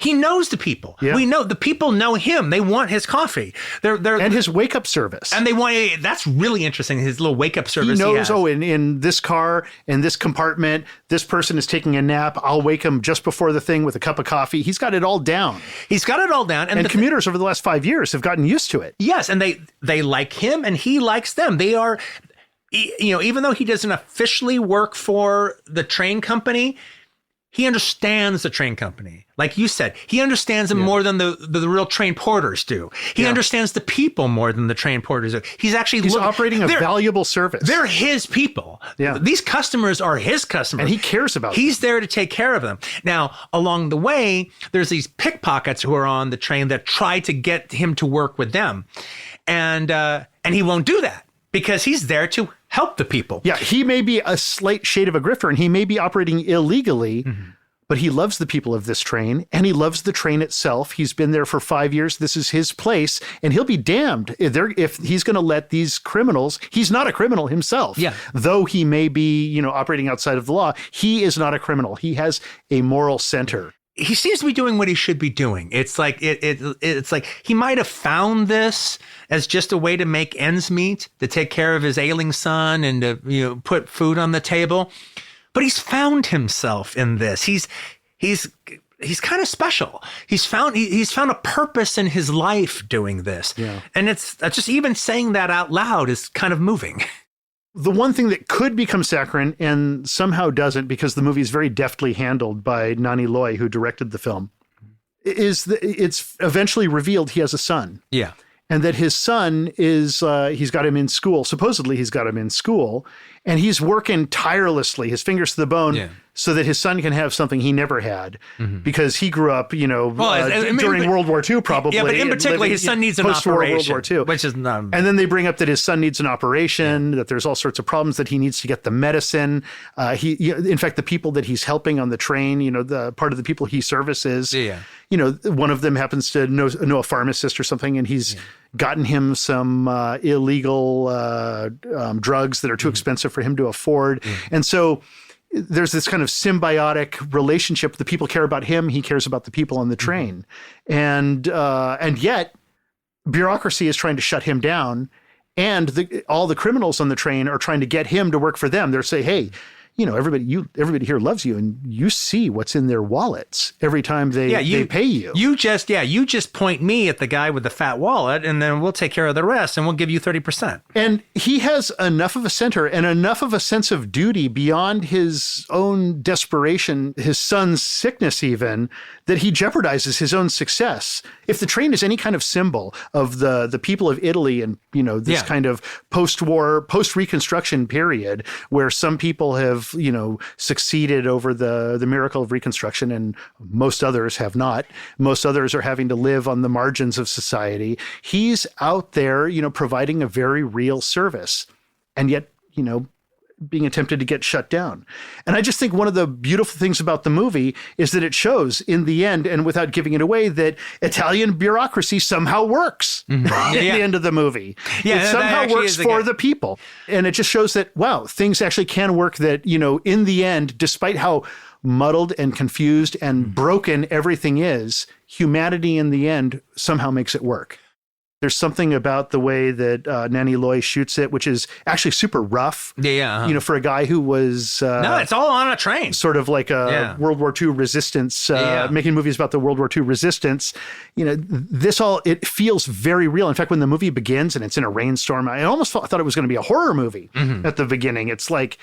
He knows the people. Yeah. We know the people know him. They want his coffee. And his wake up service. And they want. That's really interesting. His little wake up service. He knows. In this car, in this compartment, this person is taking a nap. I'll wake him just before the thing with a cup of coffee. He's got it all down. And commuters over the last 5 years have gotten used to it. Yes, and they like him, and he likes them. They are, even though he doesn't officially work for the train company. He understands the train company. Like you said, he understands them more than the real train porters do. He understands the people more than the train porters do. He's operating a valuable service. They're his people. Yeah. These customers are his customers. And he cares about them. He's there to take care of them. Now, along the way, there's these pickpockets who are on the train that try to get him to work with them. And he won't do that. Because he's there to help the people. Yeah, he may be a slight shade of a grifter and he may be operating illegally, but he loves the people of this train and he loves the train itself. He's been there for 5 years. This is his place and he'll be damned if he's going to let these criminals. He's not a criminal himself. Yeah. Though he may be, operating outside of the law, he is not a criminal. He has a moral center. He seems to be doing what he should be doing. It's like it's like he might have found this as just a way to make ends meet, to take care of his ailing son and to put food on the table. But he's found himself in this. He's kind of special. He's found a purpose in his life doing this. Yeah. And it's just even saying that out loud is kind of moving. The one thing that could become saccharine and somehow doesn't, because the movie is very deftly handled by Nani Loy, who directed the film, is that it's eventually revealed he has a son. Yeah. And that his son is, he's got him in school. Supposedly he's got him in school and he's working tirelessly, his fingers to the bone, so that his son can have something he never had because he grew up, during World War II, probably. Yeah, but in particular, his son needs an operation. World War II. Which is not. And then they bring up that his son needs an operation, that there's all sorts of problems, that he needs to get the medicine. In fact, the people that he's helping on the train, the part of the people he services, one of them happens to know a pharmacist or something, and he's gotten him some illegal drugs that are too expensive for him to afford. And so there's this kind of symbiotic relationship. The people care about him. He cares about the people on the train. And yet bureaucracy is trying to shut him down. And all the criminals on the train are trying to get him to work for them. They're saying, hey, everybody here loves you, and you see what's in their wallets every time they pay you. You just point me at the guy with the fat wallet, and then we'll take care of the rest, and we'll give you 30%. And he has enough of a center and enough of a sense of duty beyond his own desperation, his son's sickness even, that he jeopardizes his own success. If the train is any kind of symbol of the people of Italy and, this kind of post-war, post-Reconstruction period where some people have, succeeded over the miracle of Reconstruction and most others have not. Most others are having to live on the margins of society. He's out there, providing a very real service and yet, being attempted to get shut down. And I just think one of the beautiful things about the movie is that it shows in the end, and without giving it away, that Italian bureaucracy somehow works at the end of the movie. Yeah, it somehow works for the people. And it just shows that, wow, things actually can work, that, in the end, despite how muddled and confused and broken everything is, humanity in the end somehow makes it work. There's something about the way that Nanny Loy shoots it, which is actually super rough. Yeah. For a guy who was... no, it's all on a train. Sort of like a World War II resistance, making movies about the World War II resistance. It feels very real. In fact, when the movie begins and it's in a rainstorm, I almost thought it was going to be a horror movie at the beginning. It's like...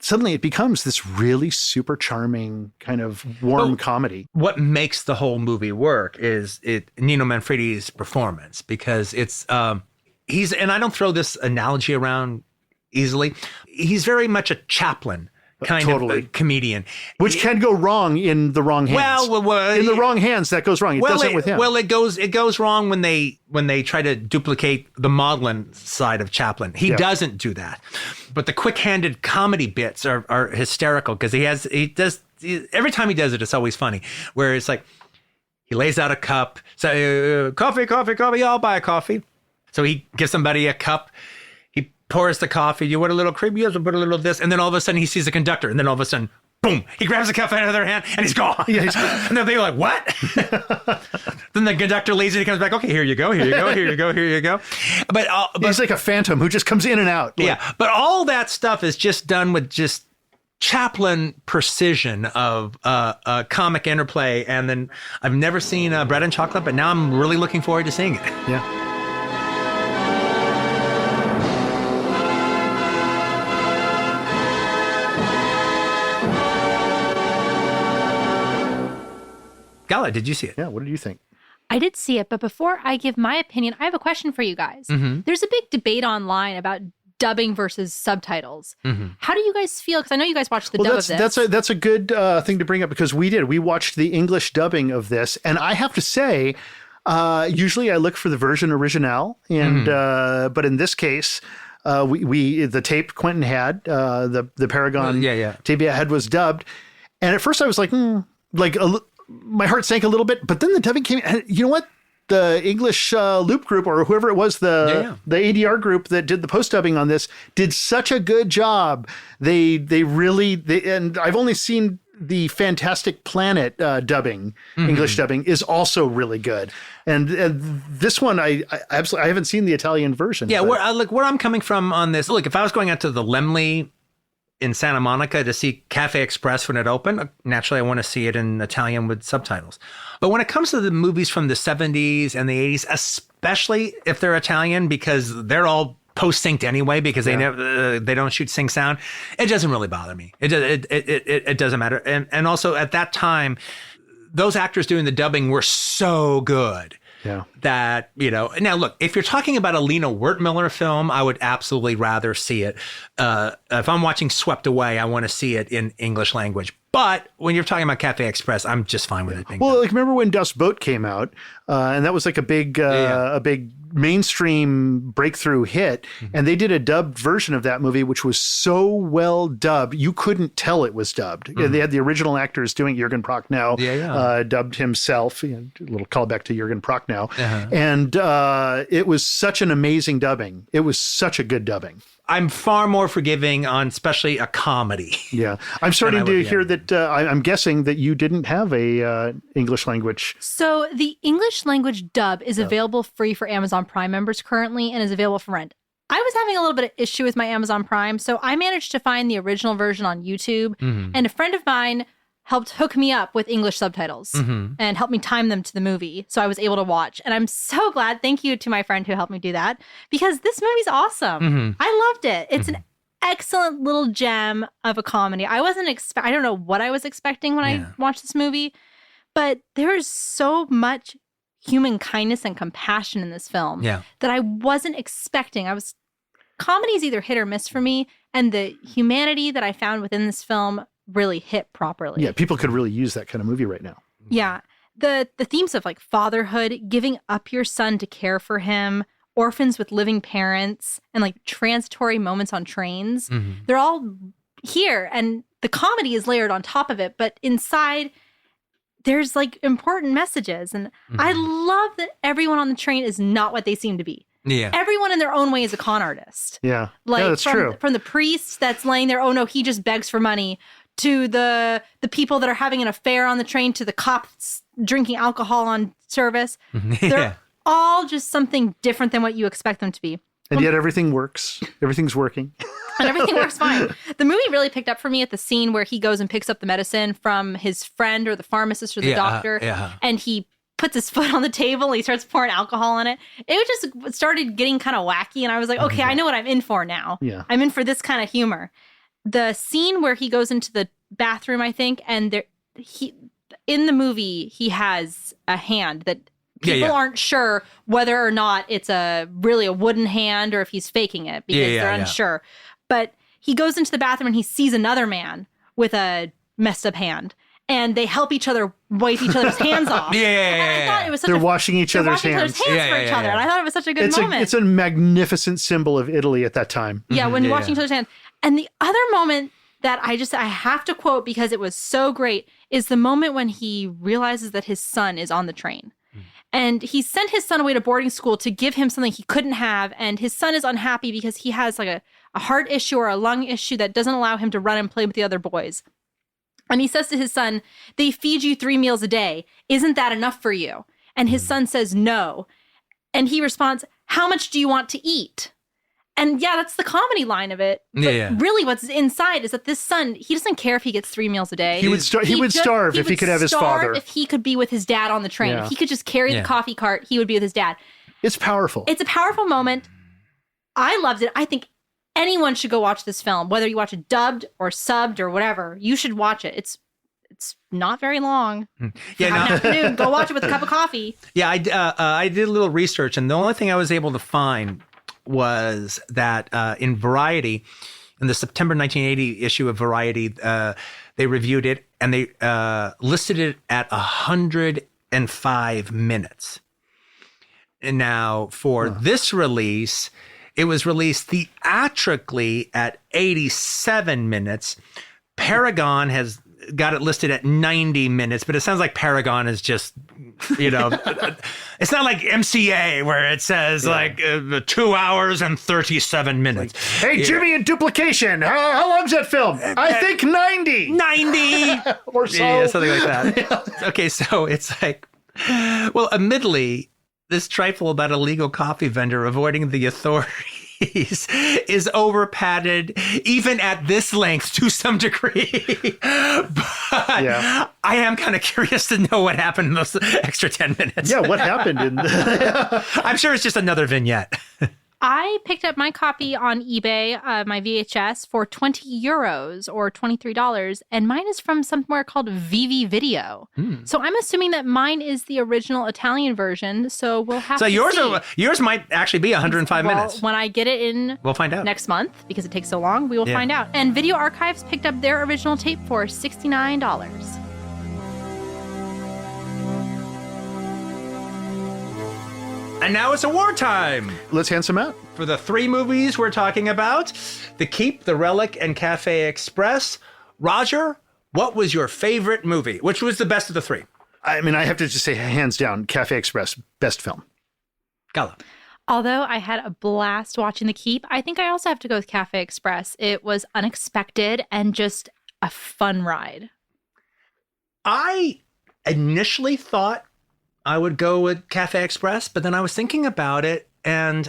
Suddenly it becomes this really super charming kind of warm comedy. What makes the whole movie work is Nino Manfredi's performance, because it's he's, and I don't throw this analogy around easily, he's very much a Chaplin kind of a comedian. Which can go wrong in the wrong hands. Well, in the wrong hands, that goes wrong. It doesn't with him. Well, it goes wrong when they try to duplicate the maudlin side of Chaplin. He doesn't do that. But the quick-handed comedy bits are hysterical, because every time he does it, it's always funny. Where it's like, he lays out a cup, so coffee, I'll buy a coffee. So he gives somebody a cup. Pours the coffee. You want a little cream? You have to put a little of this. And then all of a sudden he sees a conductor. And then all of a sudden, boom, he grabs the cup out of their hand and he's gone. And then they're like, what? Then the conductor leaves and he comes back. Okay, here you go. But he's like a phantom who just comes in and out. But all that stuff is just done with just Chaplin precision of comic interplay. And then I've never seen Bread and Chocolate, but now I'm really looking forward to seeing it. Yeah. Gala, did you see it? Yeah, what did you think? I did see it, but before I give my opinion, I have a question for you guys. There's a big debate online about dubbing versus subtitles. How do you guys feel? Because I know you guys watched the dub of this. That's a good thing to bring up, because we watched the English dubbing of this, and I have to say, usually I look for the version original, and but in this case, the tape Quentin had, the Paragon tape he had was dubbed, and at first I was like, my heart sank a little bit, but then the dubbing came. You know what? The English Loop group, or whoever it was, the ADR group that did the post dubbing on this, did such a good job. They really, and I've only seen the Fantastic Planet dubbing, English dubbing is also really good. And this one, I absolutely, I haven't seen the Italian version. Yeah, where I'm coming from on this. Look, if I was going out to the Laemmle in Santa Monica to see Cafe Express when it opened, naturally I want to see it in Italian with subtitles. But when it comes to the movies from the 70s and the 80s, especially if they're Italian, because they're all post-synced anyway, because they don't shoot sync sound, it doesn't really bother me. It doesn't matter. And also at that time, those actors doing the dubbing were so good. That, now look, if you're talking about a Lena Wertmüller film, I would absolutely rather see it. If I'm watching Swept Away, I want to see it in English language. But when you're talking about Cafe Express, I'm just fine with it being done. Like, remember when Das Boot came out, and that was like a big mainstream breakthrough hit, and they did a dubbed version of that movie, which was so well dubbed, you couldn't tell it was dubbed. They had the original actors doing it. Jürgen Prochnow dubbed himself, a little callback to Jürgen Prochnow. And it was such an amazing dubbing. It was such a good dubbing. I'm far more forgiving on especially a comedy. Yeah. I'm starting to hear that I'm guessing that you didn't have a English language. So the English language dub is available free for Amazon Prime members currently and is available for rent. I was having a little bit of issue with my Amazon Prime, so I managed to find the original version on YouTube, and a friend of mine helped hook me up with English subtitles and helped me time them to the movie, so I was able to watch. And I'm so glad. Thank you to my friend who helped me do that, because this movie's awesome. I loved it. It's an excellent little gem of a comedy. I don't know what I was expecting when I watched this movie, but there is so much human kindness and compassion in this film that I wasn't expecting. Comedy's either hit or miss for me, and the humanity that I found within this film really hit properly. Yeah, people could really use that kind of movie right now. Yeah. The themes of like fatherhood, giving up your son to care for him, orphans with living parents, and like transitory moments on trains, they're all here, and the comedy is layered on top of it, but inside there's like important messages. And I love that everyone on the train is not what they seem to be. Yeah. Everyone in their own way is a con artist. Yeah. Like that's true. From the priest that's laying there, oh no, he just begs for money, to the people that are having an affair on the train, to the cops drinking alcohol on service. They're all just something different than what you expect them to be. And yet everything works. Everything's working. And everything works fine. The movie really picked up for me at the scene where he goes and picks up the medicine from his friend or the pharmacist or the doctor. And he puts his foot on the table and he starts pouring alcohol on it. It just started getting kind of wacky. And I was like, okay, I know what I'm in for now. Yeah. I'm in for this kind of humor. The scene where he goes into the bathroom, I think, and in the movie, he has a hand that people aren't sure whether or not it's really a wooden hand or if he's faking it because they're unsure. But he goes into the bathroom and he sees another man with a messed up hand. And they help each other wipe each other's hands off. And I thought it was such they're washing each other's hands. For each other. And I thought it was such a good moment. It's a magnificent symbol of Italy at that time. Yeah, when you're washing each other's hands. And the other moment that I have to quote because it was so great is the moment when he realizes that his son is on the train. And he sent his son away to boarding school to give him something he couldn't have. And his son is unhappy because he has like a heart issue or a lung issue that doesn't allow him to run and play with the other boys. And he says to his son, they feed you 3 meals a day. Isn't that enough for you? And his son says, no. And he responds, how much do you want to eat? And yeah, that's the comedy line of it. But really what's inside is that this son, he doesn't care if he gets 3 meals a day. He would starve if he could have his father. If he could be with his dad on the train. If he could just carry the coffee cart, he would be with his dad. It's powerful. It's a powerful moment. I loved it. I think anyone should go watch this film, whether you watch it dubbed or subbed or whatever. You should watch it. It's not very long. Afternoon, go watch it with a cup of coffee. Yeah, I did a little research, and the only thing I was able to find was that in Variety, in the September 1980 issue of Variety, they reviewed it and they listed it at 105 minutes. And now for this release, it was released theatrically at 87 minutes. Paragon has got it listed at 90 minutes, but it sounds like Paragon is just, it's not like MCA where it says 2 hours and 37 minutes. Hey, Jimmy in Duplication. How long's that film? I think 90. 90 or so. Yeah, something like that. Okay, so it's like, well, admittedly, this trifle about a legal coffee vendor avoiding the authorities is over padded, even at this length to some degree. But I am kind of curious to know what happened in those extra 10 minutes. Yeah, what happened in I'm sure it's just another vignette. I picked up my copy on eBay, my VHS, for €20 or $23, and mine is from somewhere called VV Video. So I'm assuming that mine is the original Italian version. So we'll have to see. Yours might actually be 105 minutes. When I get it we'll find out next month, because it takes so long. We will find out. And Video Archives picked up their original tape for $69. And now it's award time. Let's hand some out. For the 3 movies we're talking about, The Keep, The Relic, and Cafe Express. Roger, what was your favorite movie? Which was the best of the 3? I mean, I have to just say, hands down, Cafe Express, best film. Gala. Although I had a blast watching The Keep, I think I also have to go with Cafe Express. It was unexpected and just a fun ride. I initially thought I would go with Cafe Express, but then I was thinking about it, and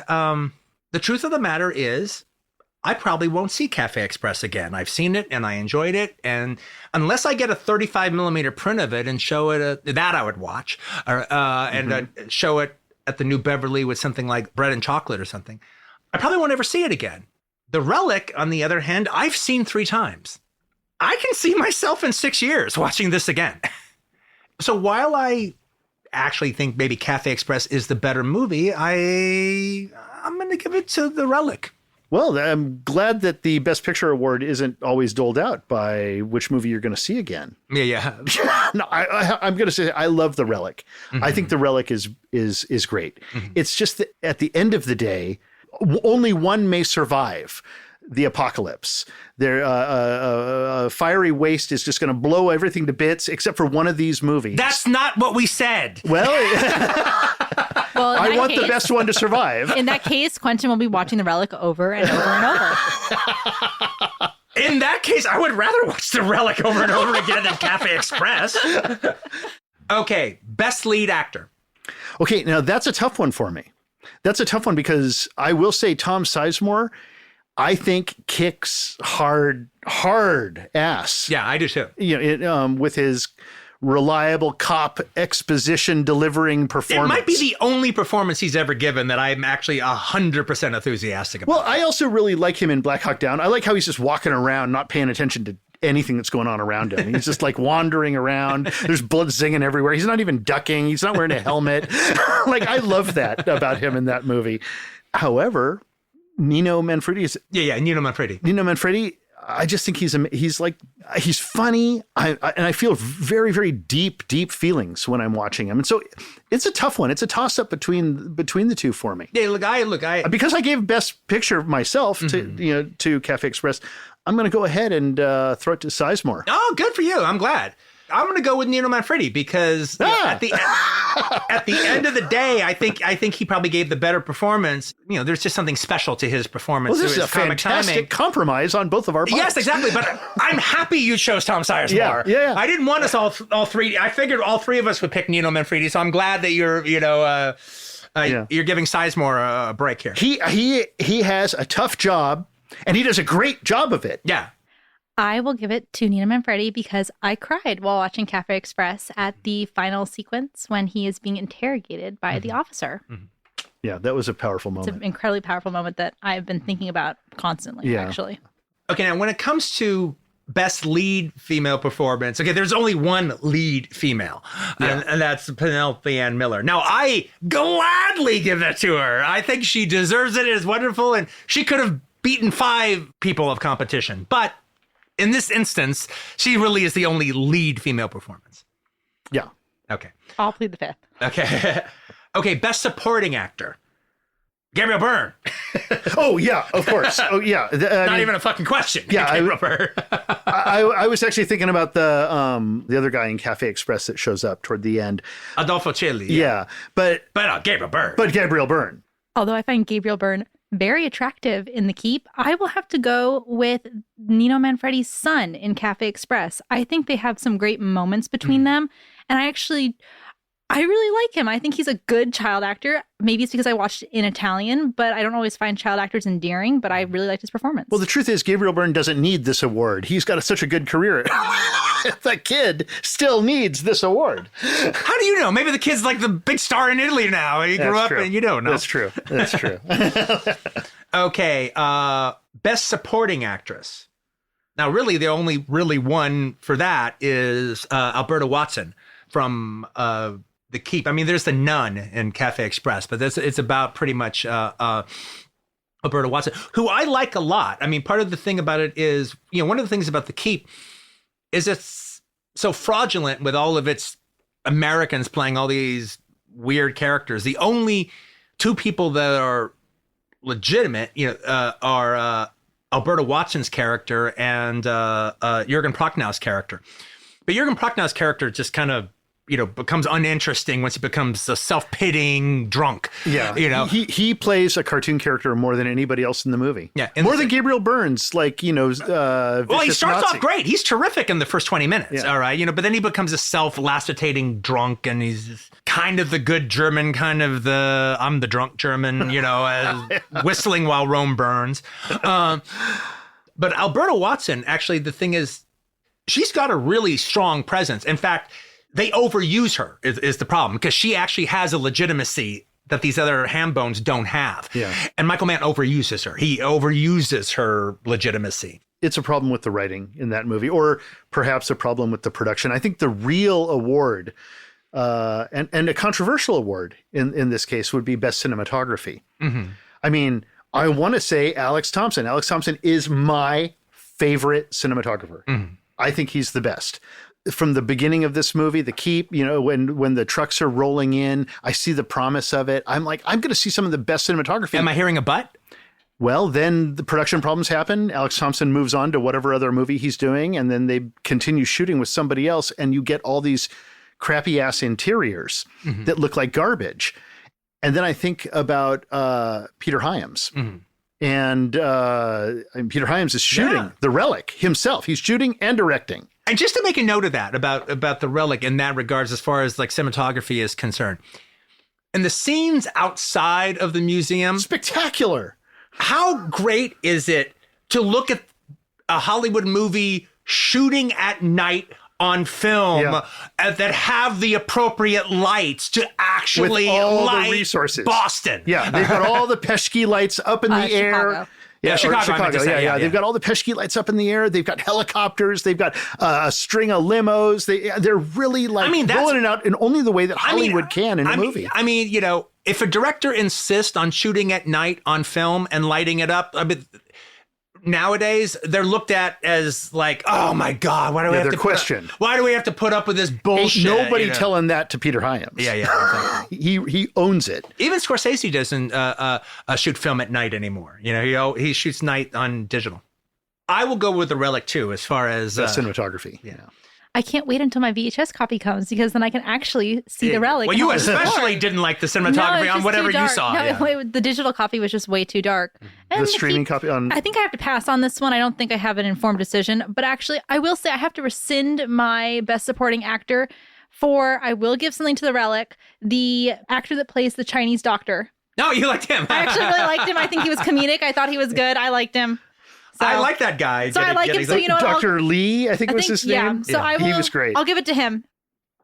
the truth of the matter is I probably won't see Cafe Express again. I've seen it and I enjoyed it, and unless I get a 35 millimeter print of it and show it, that I would watch, and show it at the New Beverly with something like bread and chocolate or something, I probably won't ever see it again. The Relic, on the other hand, I've seen 3 times. I can see myself in 6 years watching this again. So while I actually think maybe Cafe Express is the better movie, I'm going to give it to The Relic. Well, I'm glad that the Best Picture award isn't always doled out by which movie you're going to see again. Yeah. No, I'm going to say I love The Relic. Mm-hmm. I think The Relic is great. Mm-hmm. It's just that at the end of the day, only one may survive the apocalypse. Fiery waste is just going to blow everything to bits except for one of these movies. That's not what we said. Well, I want the best one to survive. In that case, Quentin will be watching The Relic over and over and over. In that case, I would rather watch The Relic over and over again than Cafe Express. Okay, best lead actor. Okay, now that's a tough one for me. That's a tough one because I will say Tom Sizemore, I think, kicks hard ass. Yeah, I do too. You know, with his reliable cop exposition delivering performance. It might be the only performance he's ever given that I'm actually 100% enthusiastic about. Well, I also really like him in Black Hawk Down. I like how he's just walking around, not paying attention to anything that's going on around him. He's just like wandering around. There's blood zinging everywhere. He's not even ducking. He's not wearing a helmet. Like, I love that about him in that movie. However, Nino Manfredi is... Yeah, Nino Manfredi. Nino Manfredi, I just think he's funny. And I feel very, very deep feelings when I'm watching him. And so it's a tough one. It's a toss up between the two for me. Yeah, I because I gave Best Picture myself to Cafe Express, I'm going to go ahead and throw it to Sizemore. Oh, good for you. I'm glad. I'm going to go with Nino Manfredi because at the end of the day, I think he probably gave the better performance. You know, there's just something special to his performance. Well, this is a fantastic compromise on both of our parts. Yes, exactly. But I'm happy you chose Tom Sizemore. Yeah. I didn't want us all three. I figured all three of us would pick Nino Manfredi, so I'm glad that you're giving Sizemore a break here. He has a tough job, and he does a great job of it. Yeah. I will give it to Nino Manfredi because I cried while watching Cafe Express at the final sequence when he is being interrogated by the officer. Mm-hmm. Yeah, that was a powerful moment. It's an incredibly powerful moment that I've been thinking about constantly, actually. Okay, now when it comes to best lead female performance, okay, there's only one lead female, and that's Penelope Ann Miller. Now, I gladly give that to her. I think she deserves it. It is wonderful, and she could have beaten 5 people of competition, but in this instance, she really is the only lead female performance. Yeah. Okay. I'll plead the 5th. Okay. Okay, best supporting actor. Gabriel Byrne. Oh, yeah, of course. Oh, yeah. Not even a fucking question. Yeah, Gabriel Byrne. I was actually thinking about the other guy in Cafe Express that shows up toward the end. Adolfo Celi. Yeah, but Gabriel Byrne. But Gabriel Byrne. Although I find Gabriel Byrne very attractive in The Keep, I will have to go with Nino Manfredi's son in Cafe Express. I think they have some great moments between them, and I really like him. I think he's a good child actor. Maybe it's because I watched it in Italian, but I don't always find child actors endearing, but I really liked his performance. Well, the truth is Gabriel Byrne doesn't need this award. He's got such a good career. The kid still needs this award. How do you know? Maybe the kid's like the big star in Italy now. He grew up and you don't know. That's true. Okay. Best supporting actress. Now, really, the only one for that is Alberta Watson from The Keep. I mean, there's the nun in Cafe Express, but it's about pretty much Alberta Watson, who I like a lot. I mean, part of the thing about it is, one of the things about The Keep is it's so fraudulent with all of its Americans playing all these weird characters. The only 2 people that are legitimate, are Alberta Watson's character and Jürgen Prochnow's character. But Jürgen Prochnow's character just kind of becomes uninteresting once he becomes a self-pitying drunk. Yeah. He plays a cartoon character more than anybody else in the movie. Yeah. More than Gabriel Byrne's, well, he starts off great. He's terrific in the first 20 minutes. Yeah. All right. But then he becomes a self-lacetating drunk, and he's kind of the good German, kind of I'm the drunk German, whistling while Rome burns. But Alberta Watson, actually, the thing is, she's got a really strong presence. In fact, they overuse her is the problem, because she actually has a legitimacy that these other ham bones don't have. Yeah. And Michael Mann overuses her. He overuses her legitimacy. It's a problem with the writing in that movie, or perhaps a problem with the production. I think the real award, and a controversial award in this case, would be Best Cinematography. Mm-hmm. I mean, I want to say Alex Thompson. Alex Thompson is my favorite cinematographer. Mm-hmm. I think he's the best. From the beginning of this movie, the keep, when the trucks are rolling in, I see the promise of it. I'm like, I'm going to see some of the best cinematography. Am I hearing a but? Well, then the production problems happen. Alex Thompson moves on to whatever other movie he's doing, and then they continue shooting with somebody else, and you get all these crappy ass interiors that look like garbage. And then I think about Peter Hyams. Mm-hmm. And Peter Hyams is shooting The Relic himself. He's shooting and directing. And just to make a note of that, about The Relic in that regards, as far as like cinematography is concerned, and the scenes outside of the museum, spectacular. How great is it to look at a Hollywood movie shooting at night on film that have the appropriate lights to actually with all light the resources. Boston. Yeah, they've got all the pesky lights up in the air. Chicago. Yeah, Chicago. Yeah. They've got all the pesky lights up in the air. They've got helicopters. They've got a string of limos. They're really rolling it out in only the way that Hollywood can in a movie. I mean, if a director insists on shooting at night on film and lighting it up, nowadays they're looked at as like, oh my God, why do we have to put up with this bullshit? Ain't nobody telling that to Peter Hyams. Yeah, exactly. He owns it. Even Scorsese doesn't shoot film at night anymore. He shoots night on digital. I will go with The Relic too, as far as cinematography. Yeah. I can't wait until my VHS copy comes, because then I can actually see The Relic. Well, you especially didn't like the cinematography on whatever you saw. The digital copy was just way too dark. And the streaming copy on... I think I have to pass on this one. I don't think I have an informed decision. But actually, I will say I have to rescind my Best Supporting Actor I will give something to The Relic, the actor that plays the Chinese doctor. No, you liked him. I actually really liked him. I think he was comedic. I thought he was good. I liked him. So, I like that guy. So I like him. So Dr. Lee, I think was his name. So he was great. I'll give it to him.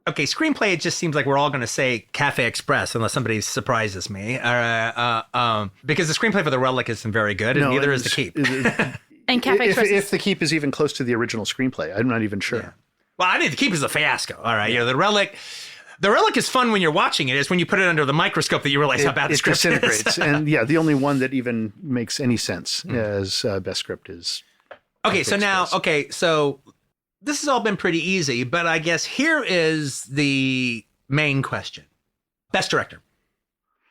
Okay, screenplay. It just seems like we're all going to say Cafe Express unless somebody surprises me. Because the screenplay for The Relic isn't very good, and neither is The Keep. And Cafe Express. If The Keep is even close to the original screenplay, I'm not even sure. Yeah. Well, I think The Keep is a fiasco. All right, The Relic. The Relic is fun when you're watching it. It's when you put it under the microscope that you realize how bad the script disintegrates. And the only one that even makes any sense as best script is. Okay, so now, so this has all been pretty easy, but I guess here is the main question. Best director.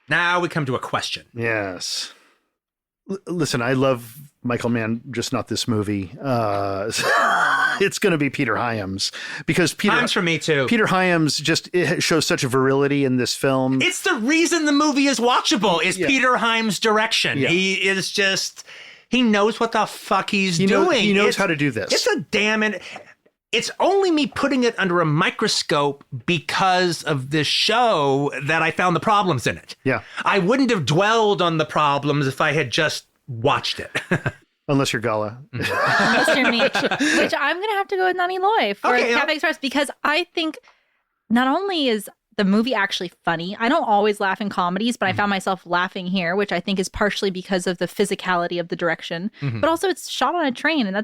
Now we come to a question. Yes. Listen, I love Michael Mann, just not this movie. It's going to be Peter Hyams, because Hyams for me too. Peter Hyams it shows such a virility in this film. It's the reason the movie is watchable. Is Peter Hyams' direction. Yeah. He is just... He knows what the fuck he's doing. He knows how to do this. It's only me putting it under a microscope because of this show that I found the problems in it. Yeah. I wouldn't have dwelled on the problems if I had just watched it. Unless you're Gala. Unless you're me. Which I'm going to have to go with Nani Loy for Cafe Express, because I think not only is the movie actually funny. I don't always laugh in comedies, but I found myself laughing here, which I think is partially because of the physicality of the direction. But also it's shot on a train, and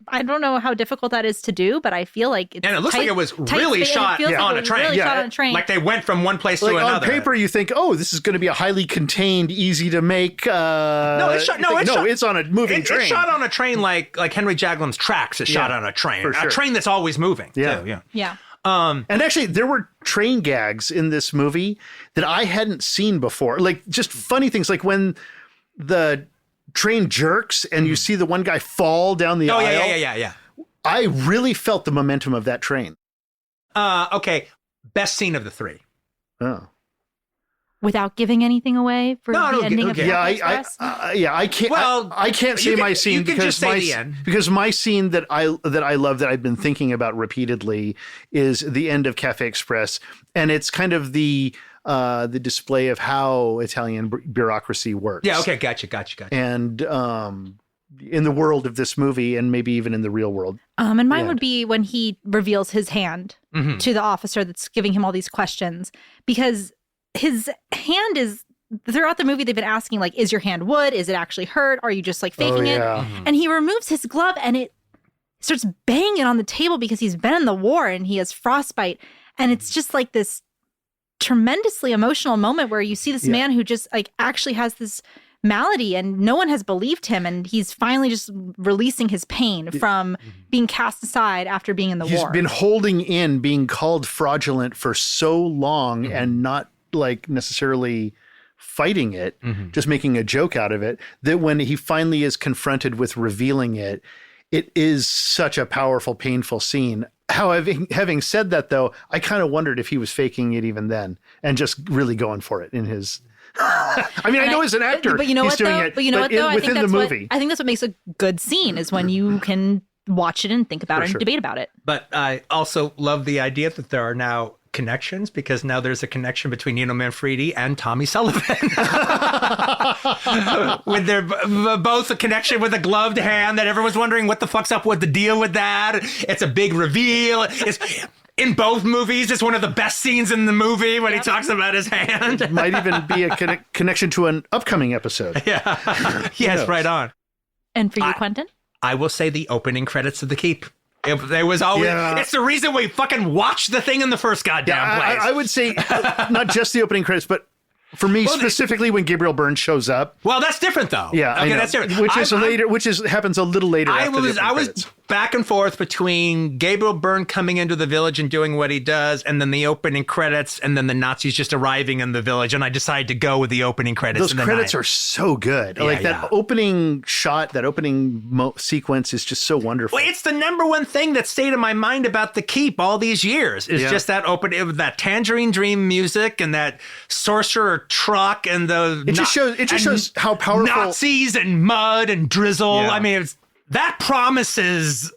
I don't know how difficult that is to do, but I feel like it's... And it looks like it was really shot on a train. Shot on a train. Like they went from one place to another. On paper, you think, this is going to be a highly contained, easy to make... it's on a moving train. It's shot on a train like Henry Jaglam's Tracks is shot on a train. For sure. A train that's always moving. Yeah. Yeah. And actually, there were train gags in this movie that I hadn't seen before. Like, just funny things, like when the train jerks and you see the one guy fall down the aisle. Yeah. I really felt the momentum of that train. Okay. Best scene of the three. Oh. Without giving anything away for No, the no, ending okay. of Cafe Express? I can't. Well, I can't say you can- my scene you can because just say the end. my scene that I love that I've been thinking about repeatedly is the end of Cafe Express, and it's kind of the display of how Italian bureaucracy works. Yeah. Okay. Gotcha. And in the world of this movie, and maybe even in the real world. And mine would be when he reveals his hand to the officer that's giving him all these questions, because his hand is, throughout the movie, they've been asking, like, is your hand wood? Is it actually hurt? Are you just like faking it? And he removes his glove and it starts banging on the table because he's been in the war and he has frostbite. And it's just like this tremendously emotional moment where you see this man who just like actually has this malady and no one has believed him. And he's finally just releasing his pain from being cast aside after being in the war. He's been holding in being called fraudulent for so long and not like necessarily fighting it, just making a joke out of it, that when he finally is confronted with revealing it, it is such a powerful, painful scene. Having said that, though, I kind of wondered if he was faking it even then and just really going for it in his. I mean, I know as an actor, but you know he's what doing though? it, But you know what though? within the movie. I think that's what makes a good scene is when you can watch it and think about it and debate about it. But I also love the idea that there are now connections, because now there's a connection between Nino Manfredi and Tommy Sullivan. With their both a connection with a gloved hand that everyone's wondering what the fuck's up with the deal with that. It's a big reveal. It's in both movies. It's one of the best scenes in the movie when he talks about his hand. It might even be a connection to an upcoming episode. Yeah. Yes, right on. And for you, Quentin? I will say the opening credits of The Keep. There was always. It's the reason we fucking watched the thing in the first goddamn place. I would say not just the opening credits, but for me specifically when Gabriel Byrne shows up. Well, that's different though. Yeah, okay, that's different. Which happens a little later. I was back and forth between Gabriel Byrne coming into the village and doing what he does, and then the opening credits, and then the Nazis just arriving in the village, and I decided to go with the opening credits. Those credits are so good. Yeah, like that opening shot, that opening sequence is just so wonderful. Well, it's the number one thing that stayed in my mind about The Keep all these years. Is just that that Tangerine Dream music and that sorcerer truck and the. It just shows how powerful Nazis and mud and drizzle. Yeah. I mean, that promises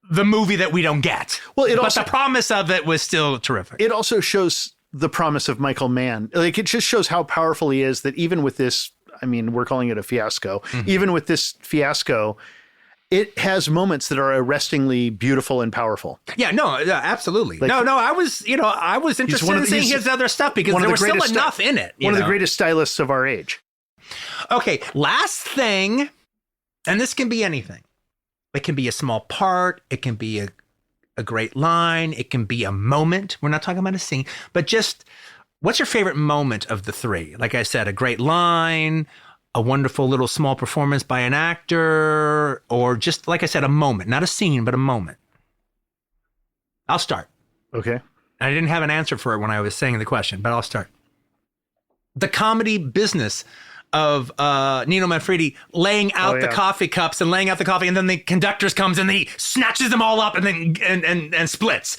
the movie that we don't get. Well, but the promise of it was still terrific. It also shows the promise of Michael Mann. Like, it just shows how powerful he is, that even with this, I mean, we're calling it a fiasco. Even with this fiasco, it has moments that are arrestingly beautiful and powerful. Yeah, no, absolutely. Like, I was interested in seeing his other stuff because there was still enough in it. One of the greatest stylists of our age. Okay, last thing, and this can be anything. It can be a small part. It can be a great line. It can be a moment. We're not talking about a scene, but just what's your favorite moment of the three? Like I said, a great line, a wonderful little small performance by an actor, or just, like I said, a moment, not a scene, but a moment. I'll start. Okay. I didn't have an answer for it when I was saying the question, but I'll start. The comedy business of Nino Manfredi laying out the coffee cups and laying out the coffee, and then the conductor comes and he snatches them all up and then and splits,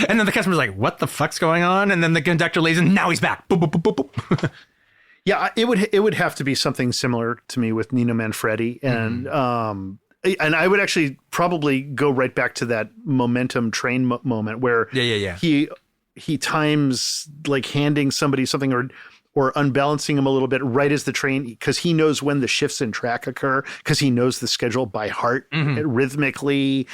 and then the customer's like, "What the fuck's going on?" And then the conductor leaves, and now he's back. Boop, boop, boop, boop, boop. Yeah, it would have to be something similar to me with Nino Manfredi, and I would actually probably go right back to that momentum train moment where he times like handing somebody something or unbalancing him a little bit right as the train, because he knows when the shifts in track occur, because he knows the schedule by heart, rhythmically,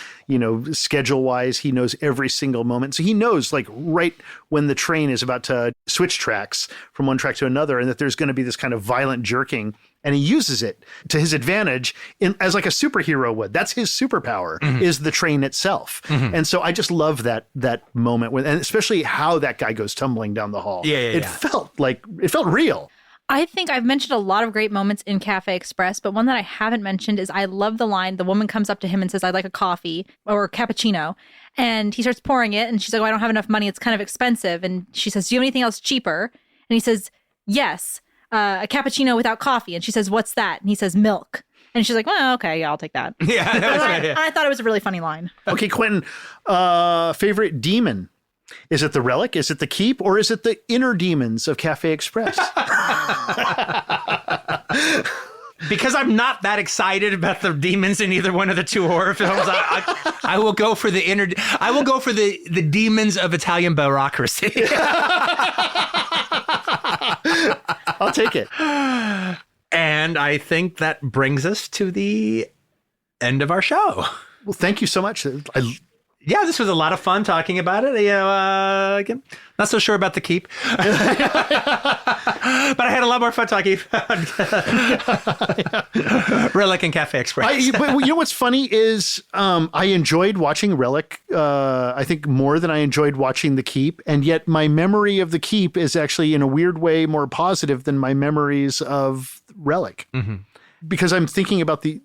schedule wise, he knows every single moment. So he knows like right when the train is about to switch tracks from one track to another, and that there's going to be this kind of violent jerking, and he uses it to his advantage as like a superhero would. That's his superpower, is the train itself. And so I just love that moment and especially how that guy goes tumbling down the hall. It felt real. I think I've mentioned a lot of great moments in Cafe Express, but one that I haven't mentioned is I love the line, the woman comes up to him and says, "I'd like a coffee or a cappuccino." And he starts pouring it and she's like, "Oh, I don't have enough money. It's kind of expensive." And she says, "Do you have anything else cheaper?" And he says, "Yes, a cappuccino without coffee." And she says, "What's that?" And he says, "Milk." And she's like, "Well, okay, yeah, I'll take that." Yeah, that was right. I thought it was a really funny line. Okay, Quentin, favorite demon? Is it the Relic? Is it the Keep? Or is it the inner demons of Cafe Express? Because I'm not that excited about the demons in either one of the two horror films, I will go for I will go for the demons of Italian bureaucracy. I'll take it. And I think that brings us to the end of our show. Well, thank you so much. Yeah, this was a lot of fun talking about it. Again, not so sure about the Keep. But I had a lot more fun talking about Relic and Cafe Express. But you know what's funny is I enjoyed watching Relic, I think, more than I enjoyed watching The Keep. And yet my memory of The Keep is actually, in a weird way, more positive than my memories of Relic. Mm-hmm. Because I'm thinking about the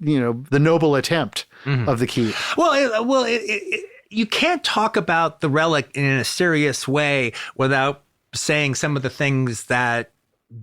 noble attempt of The Keep. Well, you can't talk about the Relic in a serious way without saying some of the things that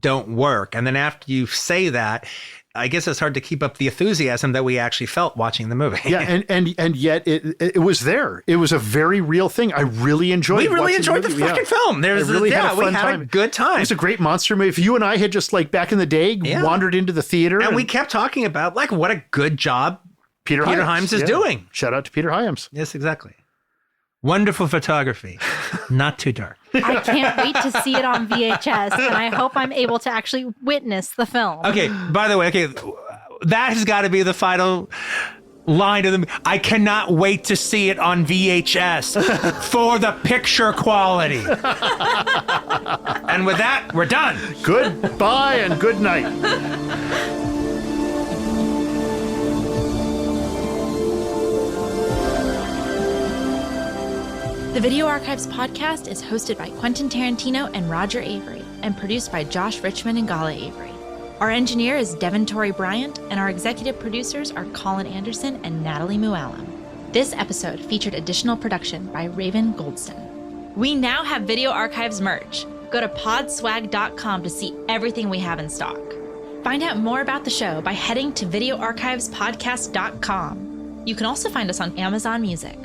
don't work. And then after you say that, I guess it's hard to keep up the enthusiasm that we actually felt watching the movie. Yeah, and yet it was there. It was a very real thing. I really enjoyed it. We really enjoyed the fucking film. We had a good time. It was a great monster movie. If you and I had just back in the day wandered into the theater. And we kept talking about what a good job Peter Hyams is doing. Shout out to Peter Hyams. Yes, exactly. Wonderful photography. Not too dark. I can't wait to see it on VHS, and I hope I'm able to actually witness the film. Okay, by the way, that has got to be the final line of the movie. I cannot wait to see it on VHS for the picture quality. And with that, we're done. Goodbye and good night. The Video Archives podcast is hosted by Quentin Tarantino and Roger Avery and produced by Josh Richmond and Gala Avery. Our engineer is Devin Torrey Bryant, and our executive producers are Colin Anderson and Natalie Mualem. This episode featured additional production by Raven Goldston. We now have Video Archives merch. Go to podswag.com to see everything we have in stock. Find out more about the show by heading to videoarchivespodcast.com. You can also find us on Amazon Music.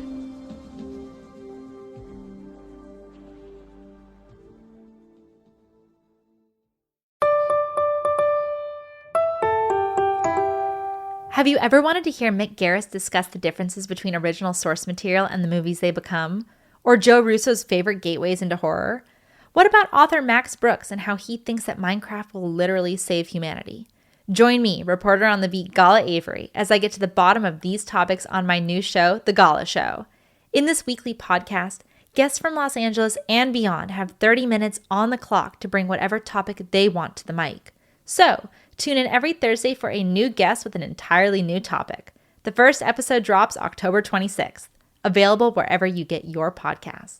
Have you ever wanted to hear Mick Garris discuss the differences between original source material and the movies they become? Or Joe Russo's favorite gateways into horror? What about author Max Brooks and how he thinks that Minecraft will literally save humanity? Join me, reporter on the beat Gala Avery, as I get to the bottom of these topics on my new show, The Gala Show. In this weekly podcast, guests from Los Angeles and beyond have 30 minutes on the clock to bring whatever topic they want to the mic. So, tune in every Thursday for a new guest with an entirely new topic. The first episode drops October 26th, available wherever you get your podcasts.